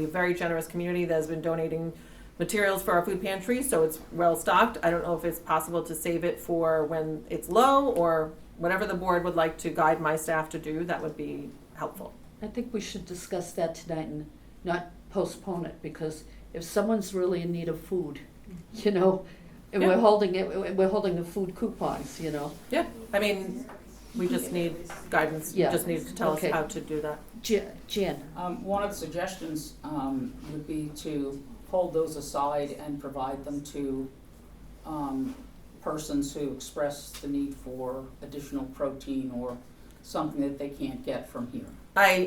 very generous community that has been donating materials for our food pantry, so it's well stocked. I don't know if it's possible to save it for when it's low or whatever the board would like to guide my staff to do, that would be helpful. I think we should discuss that tonight and not postpone it, because if someone's really in need of food, you know, and Yeah. we're holding the food coupons, you know. Yeah, I mean, we just need guidance. You Yeah. just need to tell Okay. us how to do that. Jan, One of the suggestions would be to hold those aside and provide them to persons who express the need for additional protein or something that they can't get from here,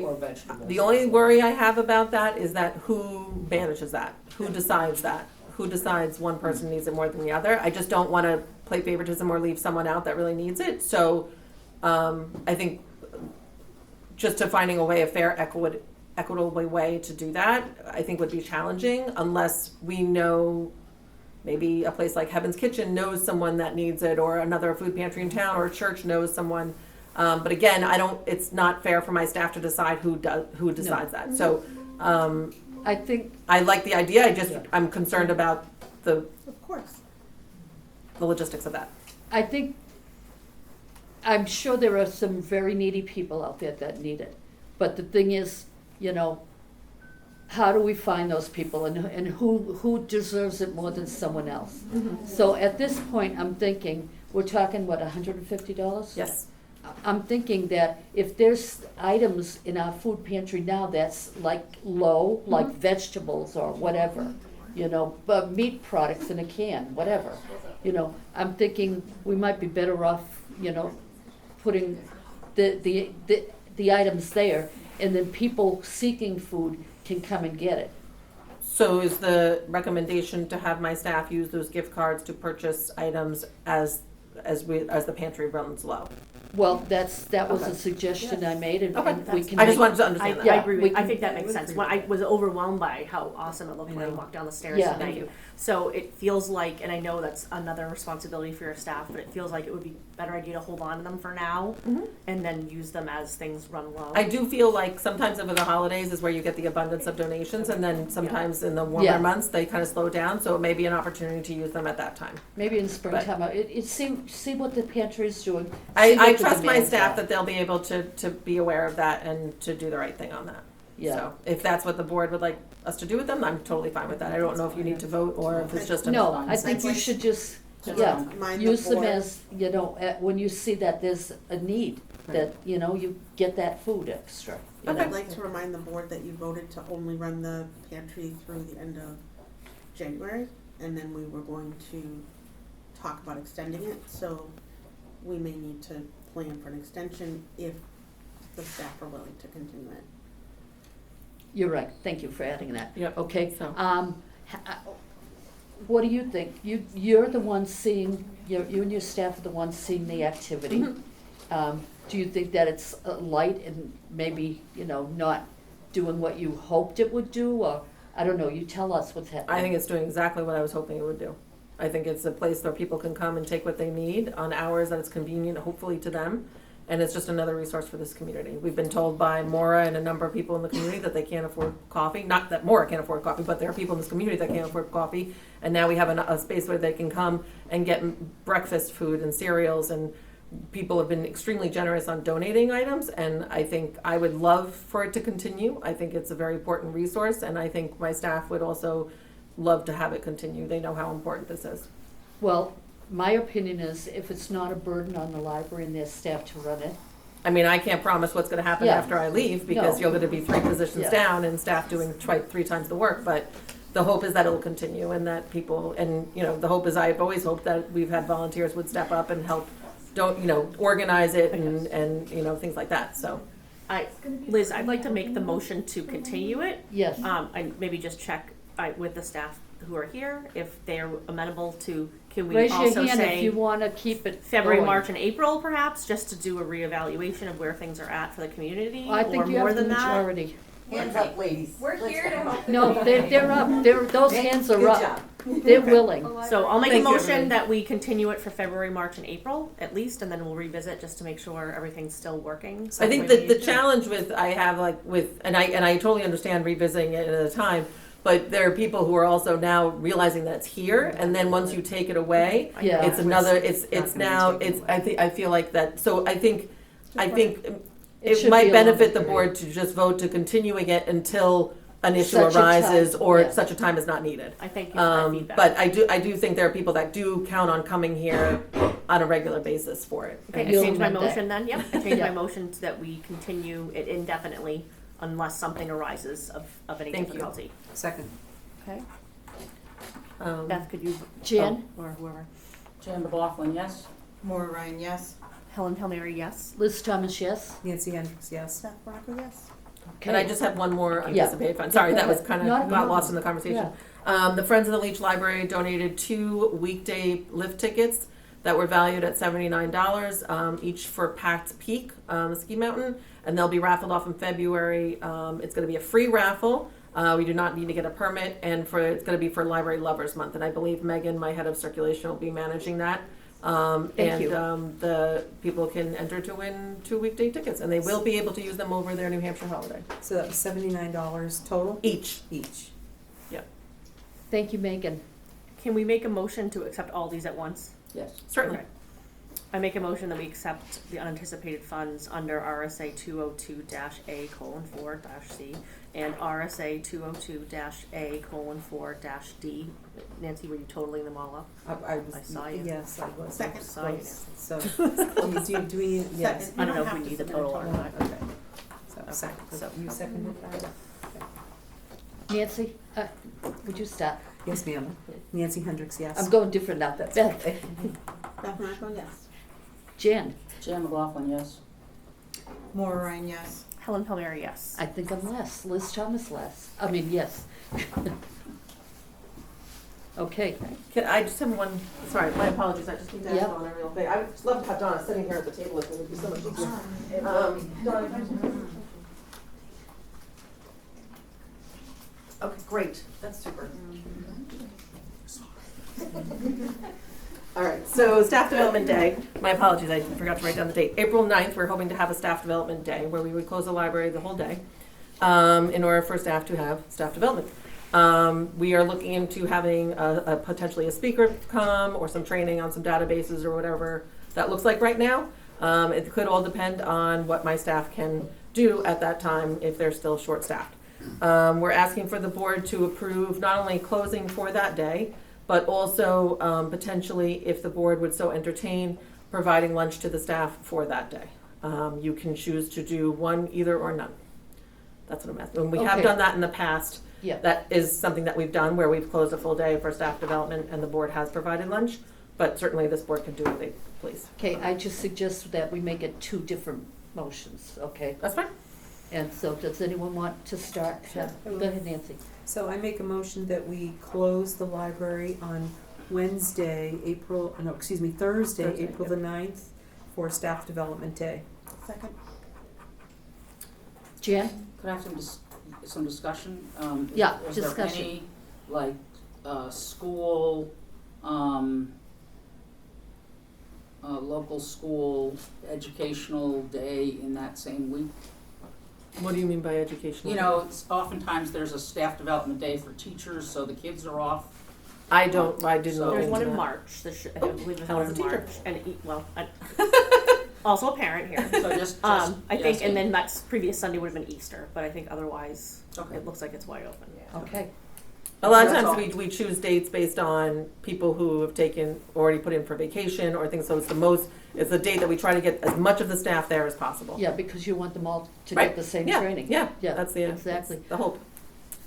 or vegetables. The only worry I have about that is that who manages that? Who decides that? Who decides one person needs it more than the other? I just don't want to play favoritism or leave someone out that really needs it. So I think just to finding a way of fair, equitable way to do that, I think would be challenging unless we know maybe a place like Heaven's Kitchen knows someone that needs it, or another food pantry in town, or a church knows someone. But again, it's not fair for my staff to decide who decides that. So, I think, I like the idea, Yeah. I'm concerned about the Of course. logistics of that. I think, I'm sure there are some very needy people out there that need it. But the thing is, you know, how do we find those people, and who deserves it more than someone else? So at this point, I'm thinking, we're talking, what, $150? Yes. I'm thinking that if there's items in our food pantry now that's like low, like vegetables or whatever, you know, but meat products in a can, whatever, you know, I'm thinking we might be better off, you know, putting the items there, and then people seeking food can come and get it. So is the recommendation to have my staff use those gift cards to purchase items as the pantry runs low? Well, that was Okay. a suggestion I made, and Okay, we can. I just make- wanted to I, understand I that. agree we with, I can- think that makes sense. When I was overwhelmed by how awesome it looked when I know. walked down the stairs Yeah. tonight. Thank you. So it feels like, and I know that's another responsibility for your staff, but it feels like it would be a better idea to hold on to them for now and then use them as things run low. I do feel like sometimes over the holidays is where you get the abundance of donations, and then sometimes in the warmer Yeah. months, they kind of slow down, so it may be an opportunity to use them at that time. Maybe in springtime, see what the pantry is doing. See I what the trust my demands staff are. that they'll be able to be aware of that and to do the right thing on that. Yeah. So if that's what the board would like us to do with them, I'm totally fine with that. I don't know if you need to vote or if it's just a. No, I think you should just, yeah, Remind the use them board. as, you know, when you see that there's a need, that, you know, you get that food extra. you know. I'd like to remind the board that you voted to only run the pantry through the end of January, and then we were going to talk about extending it, so we may need to plan for an extension if the staff are willing to continue it. You're right, thank you for adding that. Yep. Okay, So- what do you think? You're the one seeing, you and your staff are the ones seeing the activity. Do you think that it's light and maybe, you know, not doing what you hoped it would do, or, I don't know, you tell us what's happening. I think it's doing exactly what I was hoping it would do. I think it's a place where people can come and take what they need on hours that it's convenient, hopefully to them. And it's just another resource for this community. We've been told by Maura and a number of people in the community that they can't afford coffee. Not that Maura can't afford coffee, but there are people in this community that can't afford coffee. And now we have a space where they can come and get breakfast food and cereals, and people have been extremely generous on donating items, and I think I would love for it to continue. I think it's a very important resource, and I think my staff would also love to have it continue. They know how important this is. Well, my opinion is, if it's not a burden on the library and their staff to run it, I mean, I can't promise what's gonna happen Yeah. after I leave, because No. you're gonna be 3 positions Yeah. down and staff doing three times the work, but the hope is that it'll continue and that people, and, you know, the hope is, I've always hoped that we've had volunteers would step up and help, organize it and, you know, things like that, so. Liz, I'd like to make the motion to continue it. yes. And maybe just check with the staff who are here if they're amenable to, can we Raise also your hand if say you wanna keep it February, going. March, and April perhaps, just to do a reevaluation of where things are at for the community, I or think you more have the than that? majority. Hands up, ladies. We're here to help. No, they're up, those hands are Good up. job. They're willing. So I'll make a Thank you, motion everybody. that we continue it for February, March, and April at least, and then we'll revisit just to make sure everything's still working. I think that the challenge I have and I totally understand revisiting it at a time, but there are people who are also now realizing that it's here, and then once you take it away, Yeah. it's another, It's it's not now, gonna be taken I feel like that, so I think It it should might be a benefit the longer board to just vote to continuing it until an issue Such a time, arises or yeah. such a time is not needed. I thank you for that feedback. But I do think there are people that do count on coming here on a regular basis for it. Okay, I You'll changed my amend that. motion then, yep, I changed my Yeah. motion to that we continue it indefinitely unless something arises of any Thank you. difficulty. Second. Okay. Beth, could you? Jan? Or whoever. Jan McLaughlin, yes? Maura Ryan, yes. Helen Mary, yes. Liz Thomas, yes? Nancy Hendricks, yes. Staff Veronica, yes. Okay. And I just have one more Yeah. anticipated fund. Sorry, that was kind Not a of got problem. lost in the conversation. The Friends of the Leach Library donated 2 weekday lift tickets that were valued at $79, each for Packed Peak, ski mountain, and they'll be raffled off in February. It's going to be a free raffle. We do not need to get a permit, and it's going to be for Library Lovers Month, and I believe Megan, my head of circulation, will be managing that. Thank you. The people can enter to win 2 weekday tickets, and they will be able to use them over their New Hampshire holiday. So that was $79 total? Each. Each. Thank you, Megan. Can we make a motion to accept all these at once? Yes. Certainly. Okay. I make a motion that we accept the unanticipated funds under RSA 202-A:4-C and RSA 202-A:4-D. Nancy, were you totaling them all up? I was, I saw you. yes, I was. Second. Saw you, Close. Nancy. So, do we, yes. I don't know if have we to need the submit a total or not. Okay. So, Okay, second, so- so you seconded that? Nancy, would you start? Yes, ma'am. Nancy Hendricks, yes. I'm going different now. Beth. Beth Marco, yes. Jen, Jan McLaughlin, yes. Maura Ryan, yes. Helen Palmieri, yes. I think I'm less. Liz Thomas less. I mean, yes. Okay. I just have one, sorry, my apologies, I just need to ask Yep. Donna real quick. I would just love to have Donna sitting here at the table with me, it would be so much easier. Donna, can I- Okay, great, that's super. All right, so Staff Development Day, my apologies, I forgot to write down the date. April 9th, we're hoping to have a Staff Development Day where we would close the library the whole day in order for staff to have staff development. We are looking into having potentially a speaker come or some training on some databases or whatever that looks like right now. It could all depend on what my staff can do at that time if they're still short-staffed. We're asking for the board to approve not only closing for that day, but also potentially, if the board would so entertain, providing lunch to the staff for that day. You can choose to do one, either, or none. That's what I'm asking. And we have Okay. done that in the past. Yeah. That is something that we've done where we've closed a full day for staff development and the board has provided lunch, but certainly this board can do what they please. Okay, I just suggest that we make it 2 different motions, okay? That's fine. And so does anyone want to start? Sure. Go ahead, Nancy. So I make a motion that we close the library on Thursday, April Thursday, April the 9th for Staff Development Day. Second. Jen? Could I have some discussion? Yeah, is discussion. there any, like, school, local school educational day in that same week? What do you mean by educational? You know, it's oftentimes there's a staff development day for teachers, so the kids are off. I didn't look There's into one in that. March. I believe there's I one was in a teacher. March. And also a parent here. So just I think, yes, and then that previous Sunday would have been Easter, but I think otherwise Okay. it looks like it's wide open. Okay. A lot of That's times we choose dates based on people who have already put in for vacation or things, so it's the date that we try to get as much of the staff there as possible. Yeah, because you want them all to Right. get the same Yeah, training. yeah, Yeah, that's exactly. that's the hope.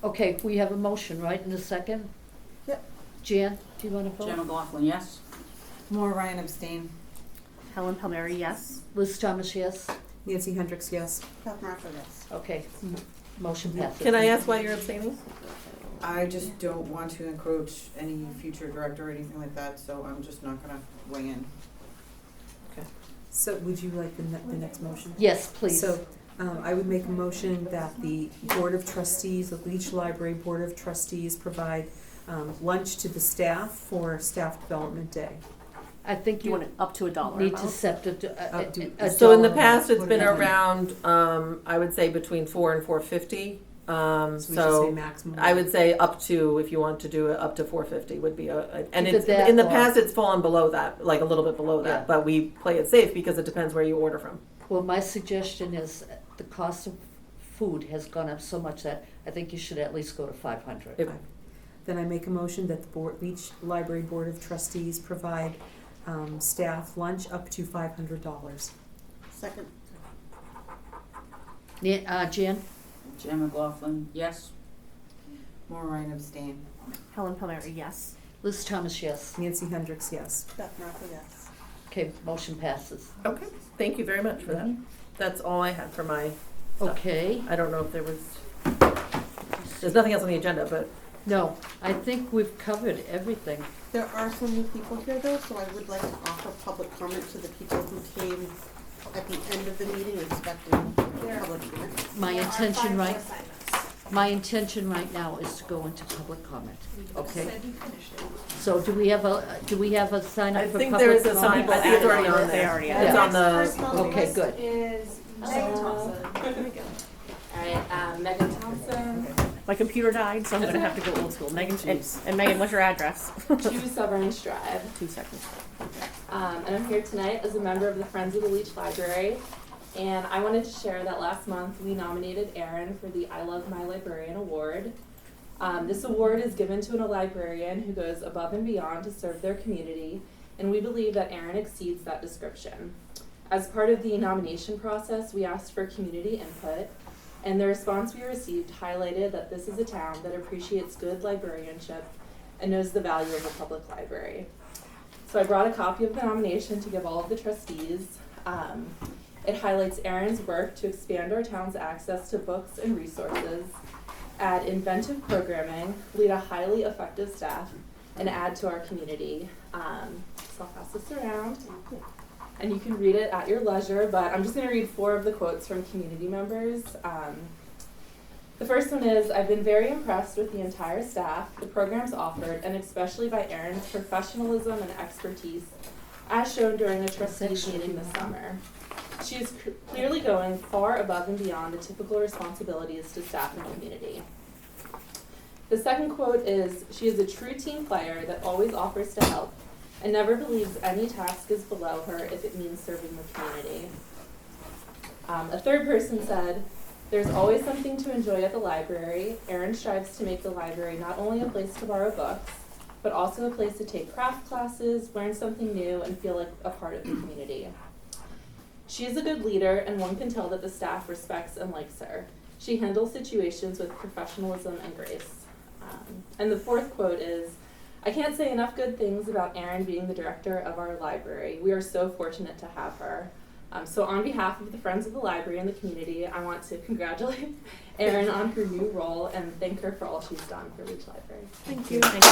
Okay, we have a motion, right, in a second? Yep. Jan, do you want to vote? Jan McLaughlin, yes. Maura Ryan abstain. Helen Palmieri, yes. Liz Thomas, yes? Nancy Hendricks, yes. Beth Marco, yes. Okay, motion passes. Can I ask why you're abstaining? I just don't want to encroach any future director or anything like that, so I'm just not gonna weigh in. So would you like the next motion? Yes, please. So, I would make a motion that the Board of Trustees, the Leach Library Board of Trustees provide lunch to the staff for Staff Development Day. I think You you want it up to $1 need to amount? set a So in the dollar past, it's What been do you think? around, I would say between $4 and $4.50. So we should say So maximum. I would say up to, if you want to do it, up to $4.50 would be and Either it's, that in the or- past, it's fallen below that, like a little bit below Yeah. that, but we play it safe because it depends where you order from. Well, my suggestion is the cost of food has gone up so much that I think you should at least go to 500. If- Then I make a motion that the Leach Library Board of Trustees provide staff lunch up to $500. Second. Jan? Jan McLaughlin, yes. Maura Ryan abstain. Helen Palmieri, yes. Liz Thomas, yes. Nancy Hendricks, yes. Beth Marco, yes. Okay, motion passes. Okay, thank you very much for that. That's all I had for my stuff. Okay. I don't know if there's nothing else on the agenda, but No, I think we've covered everything. There are some new people here though, so I would like to offer public comment to the people who came at the end of the meeting expecting public comment. My intention right now is to go into public comment, okay? So do we have a sign up I for think public there is comment? some people I think it's already added on there. Already It's on the. Okay, good. Is Megan Thompson. Alright, Megan Thompson, My computer died, so I'm gonna have to go old school. Megan, and Megan, what's your address? 2 Severance Drive. 2 seconds. And I'm here tonight as a member of the Friends of the Leach Library. And I wanted to share that last month we nominated Erin for the I Love My Librarian Award. This award is given to a librarian who goes above and beyond to serve their community, and we believe that Erin exceeds that description. As part of the nomination process, we asked for community input, and the response we received highlighted that this is a town that appreciates good librarianship and knows the value of a public library. So I brought a copy of the nomination to give all of the trustees. It highlights Erin's work to expand our town's access to books and resources, add inventive programming, lead a highly effective staff, and add to our community. So I'll pass this around, and you can read it at your leisure, but I'm just going to read 4 of the quotes from community members. The first one is, I've been very impressed with the entire staff, the programs offered, and especially by Erin's professionalism and expertise, as shown during a trustees meeting this summer. She is clearly going far above and beyond the typical responsibilities to staff and community. The second quote is, she is a true team player that always offers to help and never believes any task is below her if it means serving the community. A third person said, there's always something to enjoy at the library. Erin strives to make the library not only a place to borrow books, but also a place to take craft classes, learn something new, and feel like a part of the community. She is a good leader, and one can tell that the staff respects and likes her. She handles situations with professionalism and grace. And the fourth quote is, I can't say enough good things about Erin being the director of our library. We are so fortunate to have her. So on behalf of the Friends of the Library and the community, I want to congratulate Erin on her new role and thank her for all she's done for Leach Library. Thank you. Thank you,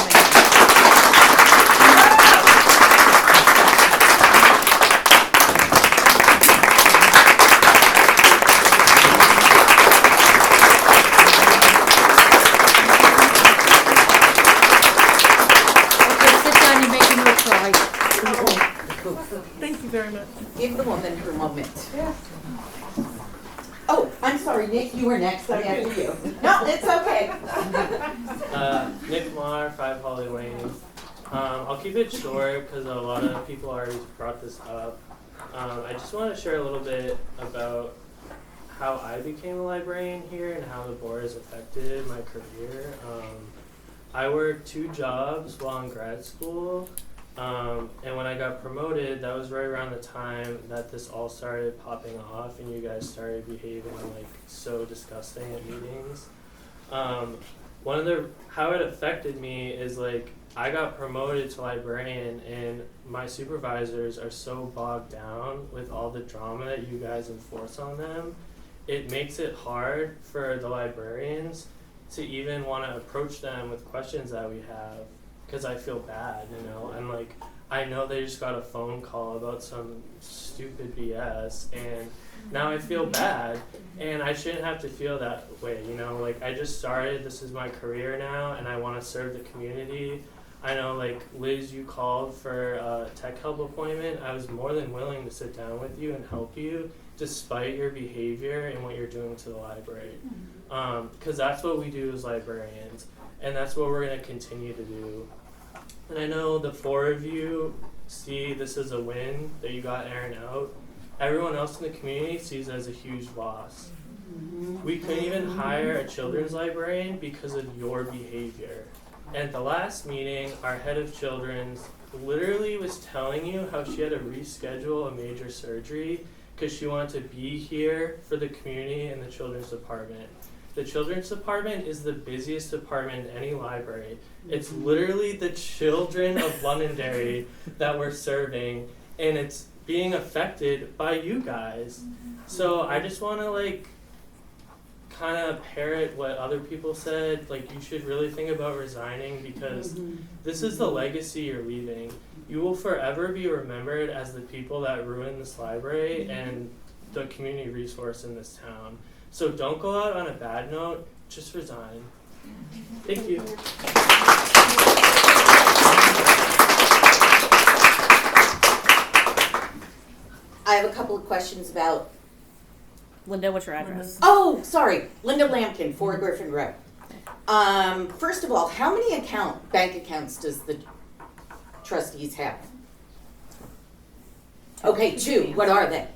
Thank you very much. Give the woman her moment. Yeah. Oh, I'm sorry, Nick, you were next. I after you. No, it's okay. Nick Marr, 5 Holly Lane. I'll keep it short because a lot of people already brought this up. I just want to share a little bit about how I became a librarian here and how the board has affected my career. I worked 2 jobs while in grad school. And when I got promoted, that was right around the time that this all started popping off and you guys started behaving like so disgusting at meetings. How it affected me is like I got promoted to librarian and my supervisors are so bogged down with all the drama that you guys enforce on them. It makes it hard for the librarians to even want to approach them with questions that we have. Because I feel bad, and like I know they just got a phone call about some stupid BS, and now I feel bad, and I shouldn't have to feel that way, like I just started, this is my career now, and I want to serve the community. I know, like Liz, you called for a tech help appointment. I was more than willing to sit down with you and help you, despite your behavior and what you're doing to the library, because that's what we do as librarians, and that's what we're going to continue to do. And I know the 4 of you see this as a win that you got Erin out. Everyone else in the community sees it as a huge loss. We couldn't even hire a children's librarian because of your behavior. And at the last meeting, our head of children's literally was telling you how she had to reschedule a major surgery because she wanted to be here for the community and the children's department. The children's department is the busiest department in any library. It's literally the children of Londonderry that we're serving, and it's being affected by you guys. So I just want to kind of parrot what other people said, like you should really think about resigning because this is the legacy you're leaving. You will forever be remembered as the people that ruined this library and the community resource in this town. So don't go out on a bad note, just resign. Thank you. I have a couple of questions about. Linda, what's your address? Oh, sorry, Linda Lampkin, 4 Griffin Road. First of all, how many bank accounts does the trustees have? Okay, 2. What are they?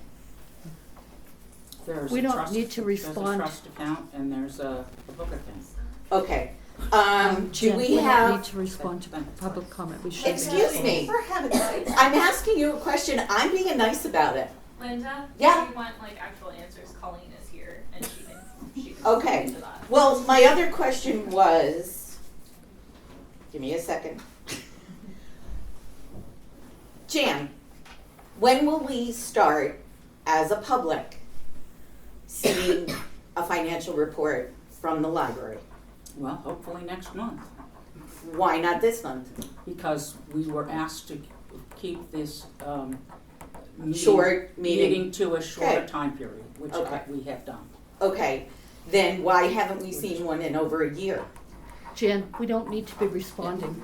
There's We a don't trust, need to respond. There's a trust account and there's a book account. Okay. Jen, Do we don't need have? to respond to public comment. We should. Excuse me. For heaven's sake. I'm asking you a question. I'm being nice about it. Linda, Yeah. if you want like actual answers, Colleen is here and she can Okay. answer that. Well, my other question was, give me a second. Jan, when will we start, as a public, seeing a financial report from the library? Well, hopefully next month, Why not this month? because we were asked to keep this Short meeting. to a shorter Okay. time period, which Okay. we have done. Okay, then why haven't we seen one in over a year? Jan, we don't need to be responding.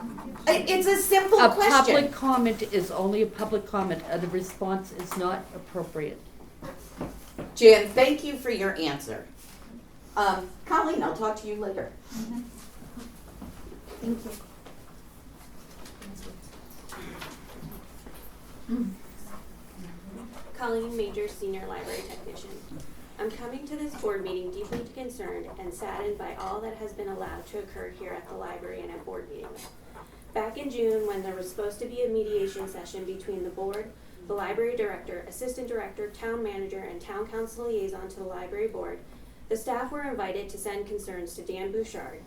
It's a simple A question. public comment is only a public comment, and the response is not appropriate. Jan, thank you for your answer. Colleen, I'll talk to you later. Thank you. Colleen Major, Senior Library Technician. I'm coming to this board meeting deeply concerned and saddened by all that has been allowed to occur here at the library and at board meetings. Back in June, when there was supposed to be a mediation session between the board, the library director, assistant director, town manager, and town council liaison to the library board, the staff were invited to send concerns to Dan Bouchard.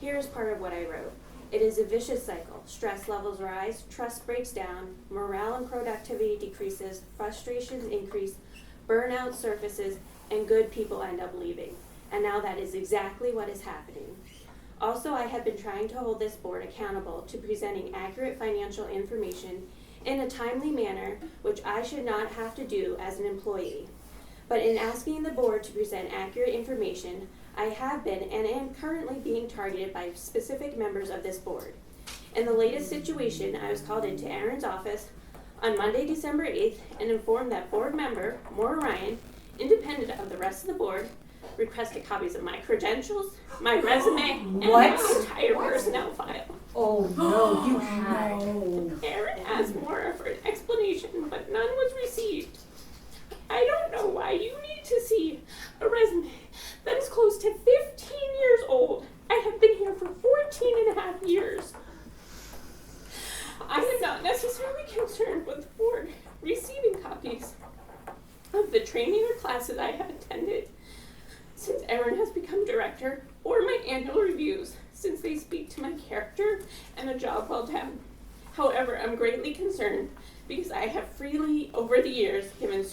Here is part of what I wrote. It is a vicious cycle. Stress levels rise, trust breaks down, morale and productivity decreases, frustrations increase, burnout surfaces, and good people end up leaving. And now that is exactly what is happening. Also, I have been trying to hold this board accountable to presenting accurate financial information in a timely manner, which I should not have to do as an employee. But in asking the board to present accurate information, I have been and am currently being targeted by specific members of this board. In the latest situation, I was called into Aaron's office on Monday, December 8th, and informed that board member, Maura Ryan, independent of the rest of the board, requested copies of my credentials, my resume, and my entire personnel file. Oh no, you had. Aaron asked Maura for an explanation, but none was received. I don't know why you need to see a resume that is close to 15 years old. I have been here for 14 and a half years. I am not necessarily concerned with the board receiving copies of the training or classes I have attended since Aaron has become director, or my annual reviews, since they speak to my character and a job well done. However, I'm greatly concerned because I have freely, over the years, given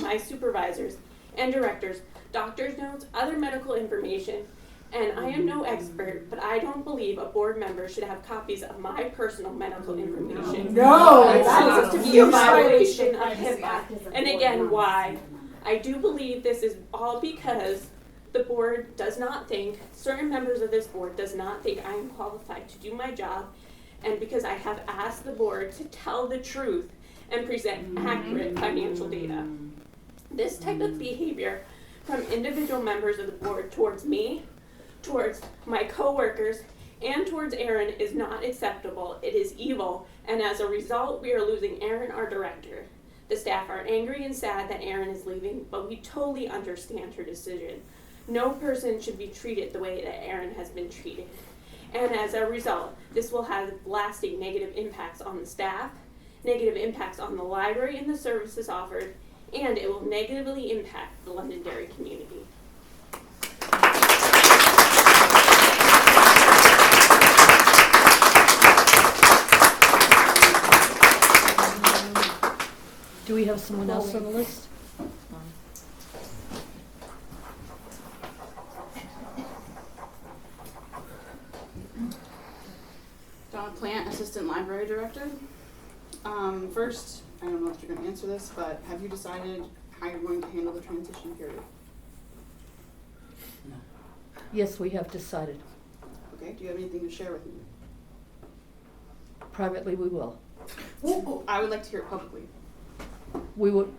my supervisors and directors doctor's notes, other medical information, and I am no expert, but I don't believe a board member should have copies of my personal medical information. No, That that's is a to be a huge violation of HIPAA. And again, why? I do believe this is all because the board does not think, certain members of this board does not think I am qualified to do my job, and because I have asked the board to tell the truth and present accurate financial data. This type of behavior from individual members of the board towards me, towards my coworkers, and towards Aaron is not acceptable. It is evil, and as a result, we are losing Aaron, our director. The staff are angry and sad that Aaron is leaving, but we totally understand her decision. No person should be treated the way that Aaron has been treated. And as a result, this will have lasting negative impacts on the staff, negative impacts on the library and the services offered, and it will negatively impact the Londonderry community. Do we have someone else on the list? Plant Assistant Library Director. First, I don't know if you're going to answer this, but have you decided how you're going to handle the transition period? Yes, we have decided. Okay, do you have anything to share with me? Privately, we will. I would like to hear it publicly. We would.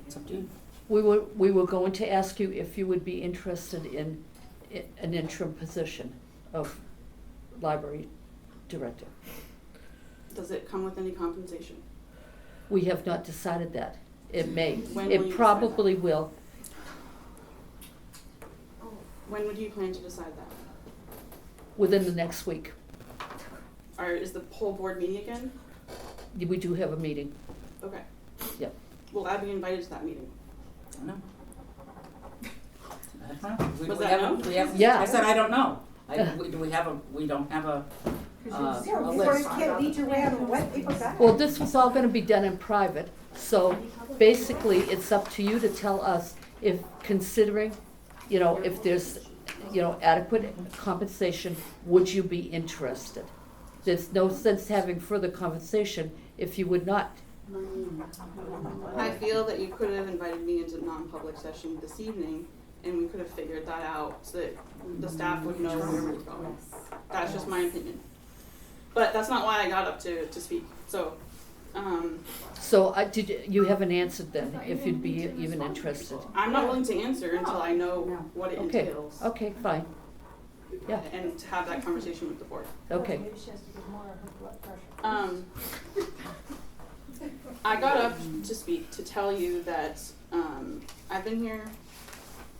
It's up to you. We were going to ask you if you would be interested in an interim position of library director. Does it come with any compensation? We have not decided that. It may. When will It you probably will. When would you plan to decide that? Within the next week. Or is the whole board meeting again? We do have a meeting. Okay. Yep. Will I be invited to that meeting? No. Was that no? Yeah. I said I don't know. We don't have a list. Well, this was all gonna be done in private, so basically, it's up to you to tell us if considering, if there's, adequate compensation, would you be interested? There's no sense having further conversation if you would not. I feel that you could have invited me into non-public session this evening, and we could have figured that out so that the staff would know where we're going. That's just my opinion. But that's not why I got up to speak. So, So you haven't answered then, if you'd be even interested? I'm not willing to answer until I know what it Okay. entails. Okay, fine. Yeah. And to have that conversation with the board. Okay. I got up to speak to tell you that I've been here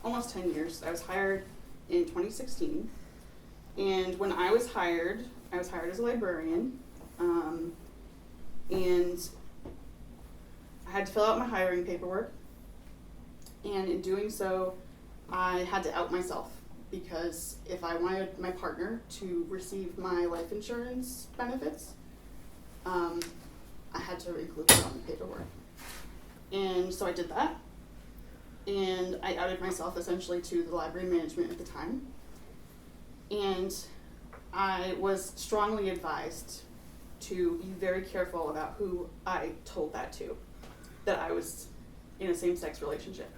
almost 10 years. I was hired in 2016. And when I was hired as a librarian. And I had to fill out my hiring paperwork. And in doing so, I had to out myself. Because if I wanted my partner to receive my life insurance benefits, I had to include it on the paperwork. And so I did that. And I outed myself essentially to the library management at the time. And I was strongly advised to be very careful about who I told that to, that I was in a same-sex relationship.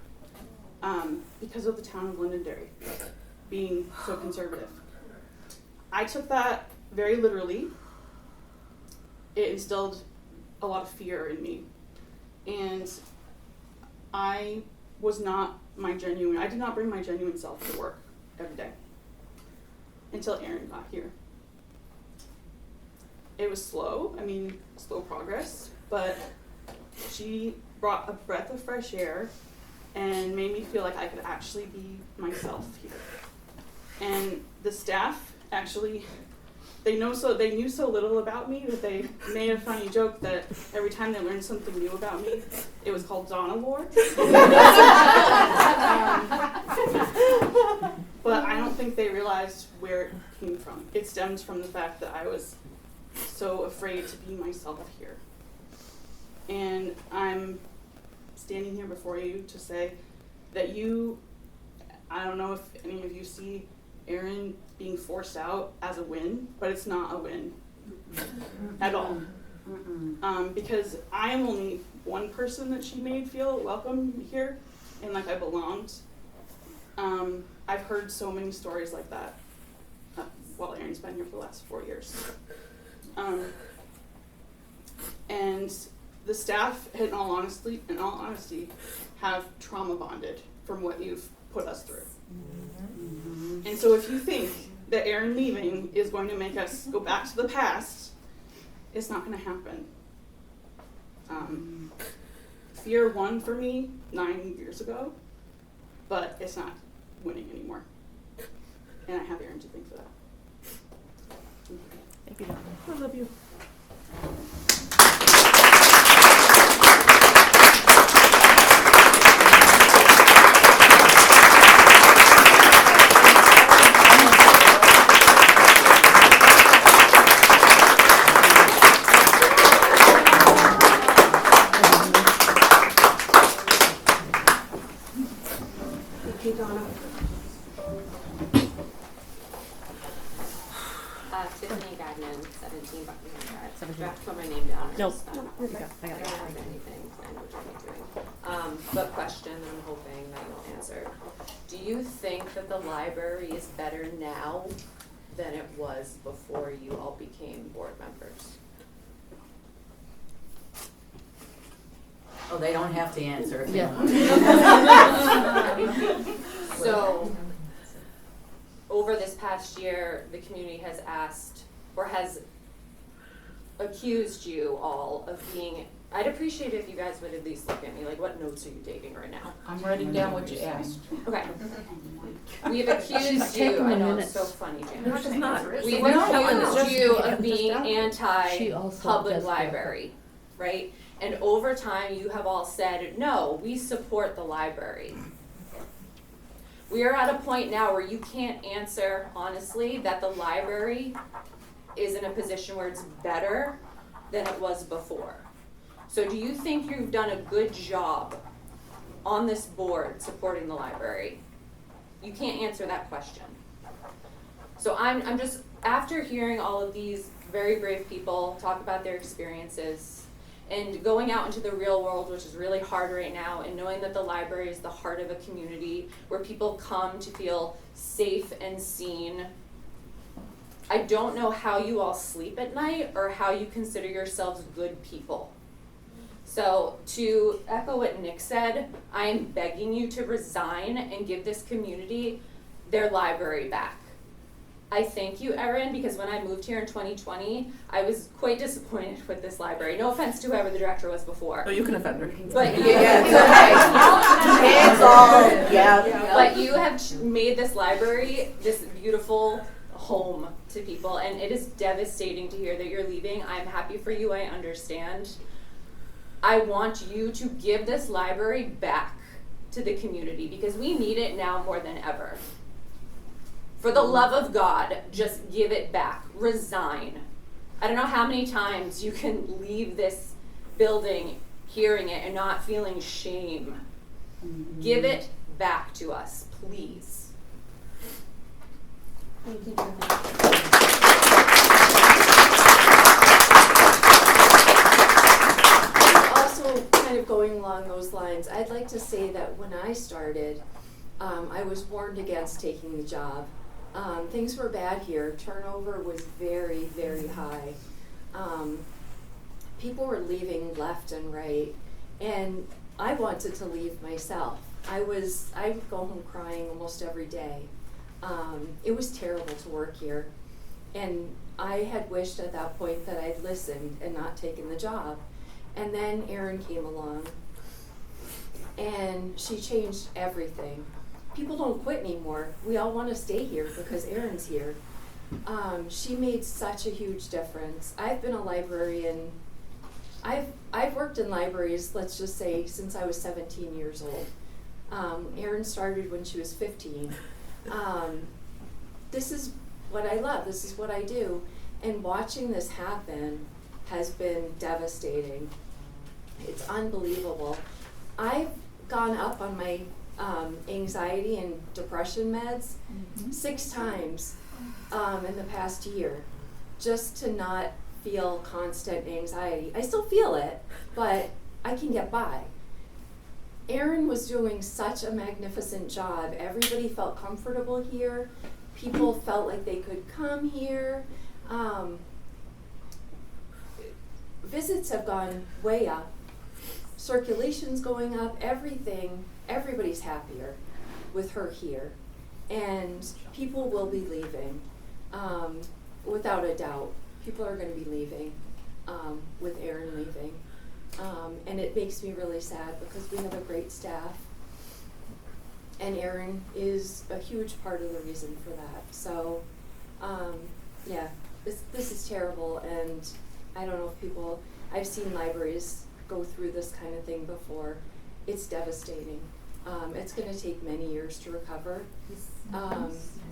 Because of the town of Londonderry being so conservative. I took that very literally. It instilled a lot of fear in me. And I did not bring my genuine self to work every day until Erin got here. It was slow progress, but she brought a breath of fresh air and made me feel like I could actually be myself here. And the staff actually, they knew so little about me that they made a funny joke that every time they learned something new about me, it was called Donna lore. But I don't think they realized where it came from. It stems from the fact that I was so afraid to be myself here. And I'm standing here before you to say that I don't know if any of you see Erin being forced out as a win, but it's not a win at all. Because I am only one person that she made feel welcome here and like I belonged. I've heard so many stories like that while Erin's been here for the last 4 years. And the staff, in all honesty, have trauma bonded from what you've put us through. And so if you think that Erin leaving is going to make us go back to the past, it's not going to happen. Fear won for me 9 years ago, but it's not winning anymore. And I have Erin to thank for that. Thank you, Donna. I love you. Tiffany Gagnon, 17 Buckingham Drive. 17. Do I have to put my name down? Or Nope. just, Nope, okay. I got I it. don't have anything. I know what you're doing. But question, I'm hoping that you'll answer. Do you think that the library is better now than it was before you all became board members? Oh, they don't have to answer if they Yeah. want. So, over this past year, the community has asked, or has accused you all of being, I'd appreciate it if you guys would at least look at me, like what notes are you taking right now? I'm writing down what you asked. Okay. We've accused She's you, taking I the know, minutes. it's so funny, Jan. No, she's not. We've No, accused you of just being out. She also anti-public does that. library, right? And over time, you have all said, no, we support the library. We are at a point now where you can't answer honestly that the library is in a position where it's better than it was before. So do you think you've done a good job on this board supporting the library? You can't answer that question. So I'm just, after hearing all of these very brave people talk about their experiences and going out into the real world, which is really hard right now, and knowing that the library is the heart of a community where people come to feel safe and seen, I don't know how you all sleep at night or how you consider yourselves good people. So to echo what Nick said, I am begging you to resign and give this community their library back. I thank you, Erin, because when I moved here in 2020, I was quite disappointed with this library. No offense to whoever the director was before. Oh, you can offend her. But It's all, yeah. But you have made this library this beautiful home to people, and it is devastating to hear that you're leaving. I'm happy for you, I understand. I want you to give this library back to the community because we need it now more than ever. For the love of God, just give it back. Resign. I don't know how many times you can leave this building hearing it and not feeling shame. Give it back to us, please. Thank you, Also, kind of going along those lines, I'd like to say that when I started, I was warned against taking the job. Things were bad here. Turnover was very, very high. People were leaving left and right, and I wanted to leave myself. I would go home crying almost every day. It was terrible to work here, and I had wished at that point that I'd listened and not taken the job. And then Erin came along, and she changed everything. People don't quit anymore. We all want to stay here because Erin's here. She made such a huge difference. I've been a librarian. I've worked in libraries, let's just say, since I was 17 years old. Erin started when she was 15. This is what I love. This is what I do. And watching this happen has been devastating. It's unbelievable. I've gone up on my anxiety and depression meds 6 times in the past year, just to not feel constant anxiety. I still feel it, but I can get by. Erin was doing such a magnificent job. Everybody felt comfortable here. People felt like they could come here. Visits have gone way up. Circulation's going up, everything. Everybody's happier with her here. And people will be leaving, without a doubt. People are going to be leaving with Erin leaving. And it makes me really sad because we have a great staff. And Erin is a huge part of the reason for that. So, yeah, this is terrible. And I don't know if people, I've seen libraries go through this kind of thing before. It's devastating. It's going to take many years to recover.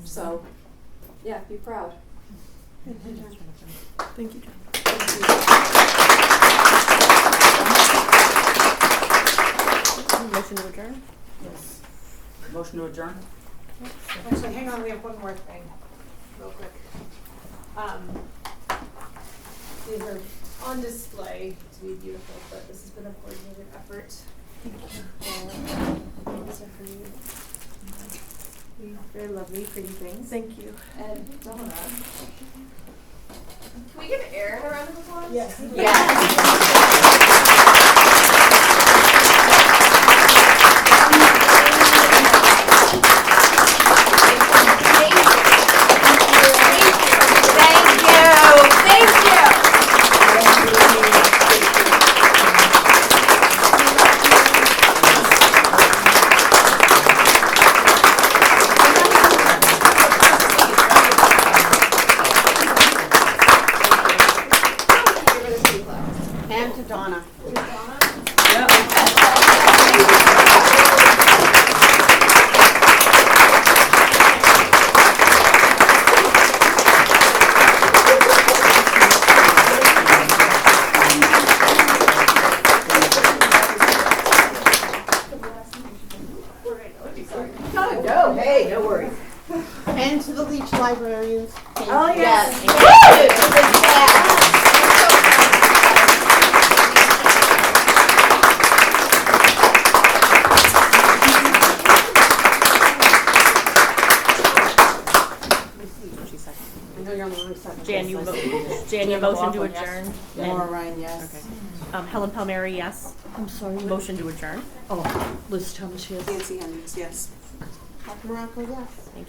So, yeah, be proud. Thank you, John. Motion to adjourn? Yes. Motion to adjourn? Actually, hang on, we have one more thing, real quick. These are on display to be beautiful, but this has been a coordinated effort. Thank you. These are for you. Very lovely, pretty things. Thank you. And Donna. Can we give Erin a round of applause? Yes. And to Donna. No, hey, no worries. And to the Leach librarians. Oh, yes. I know you're on the wrong side. Jan, you motion to adjourn? Laura Ryan, yes. Okay. Helen Palmieri, yes. I'm sorry. Motion to adjourn? Oh, Liz Thomas, yes. Nancy Hendricks, yes. Morocco, yes. Thank you.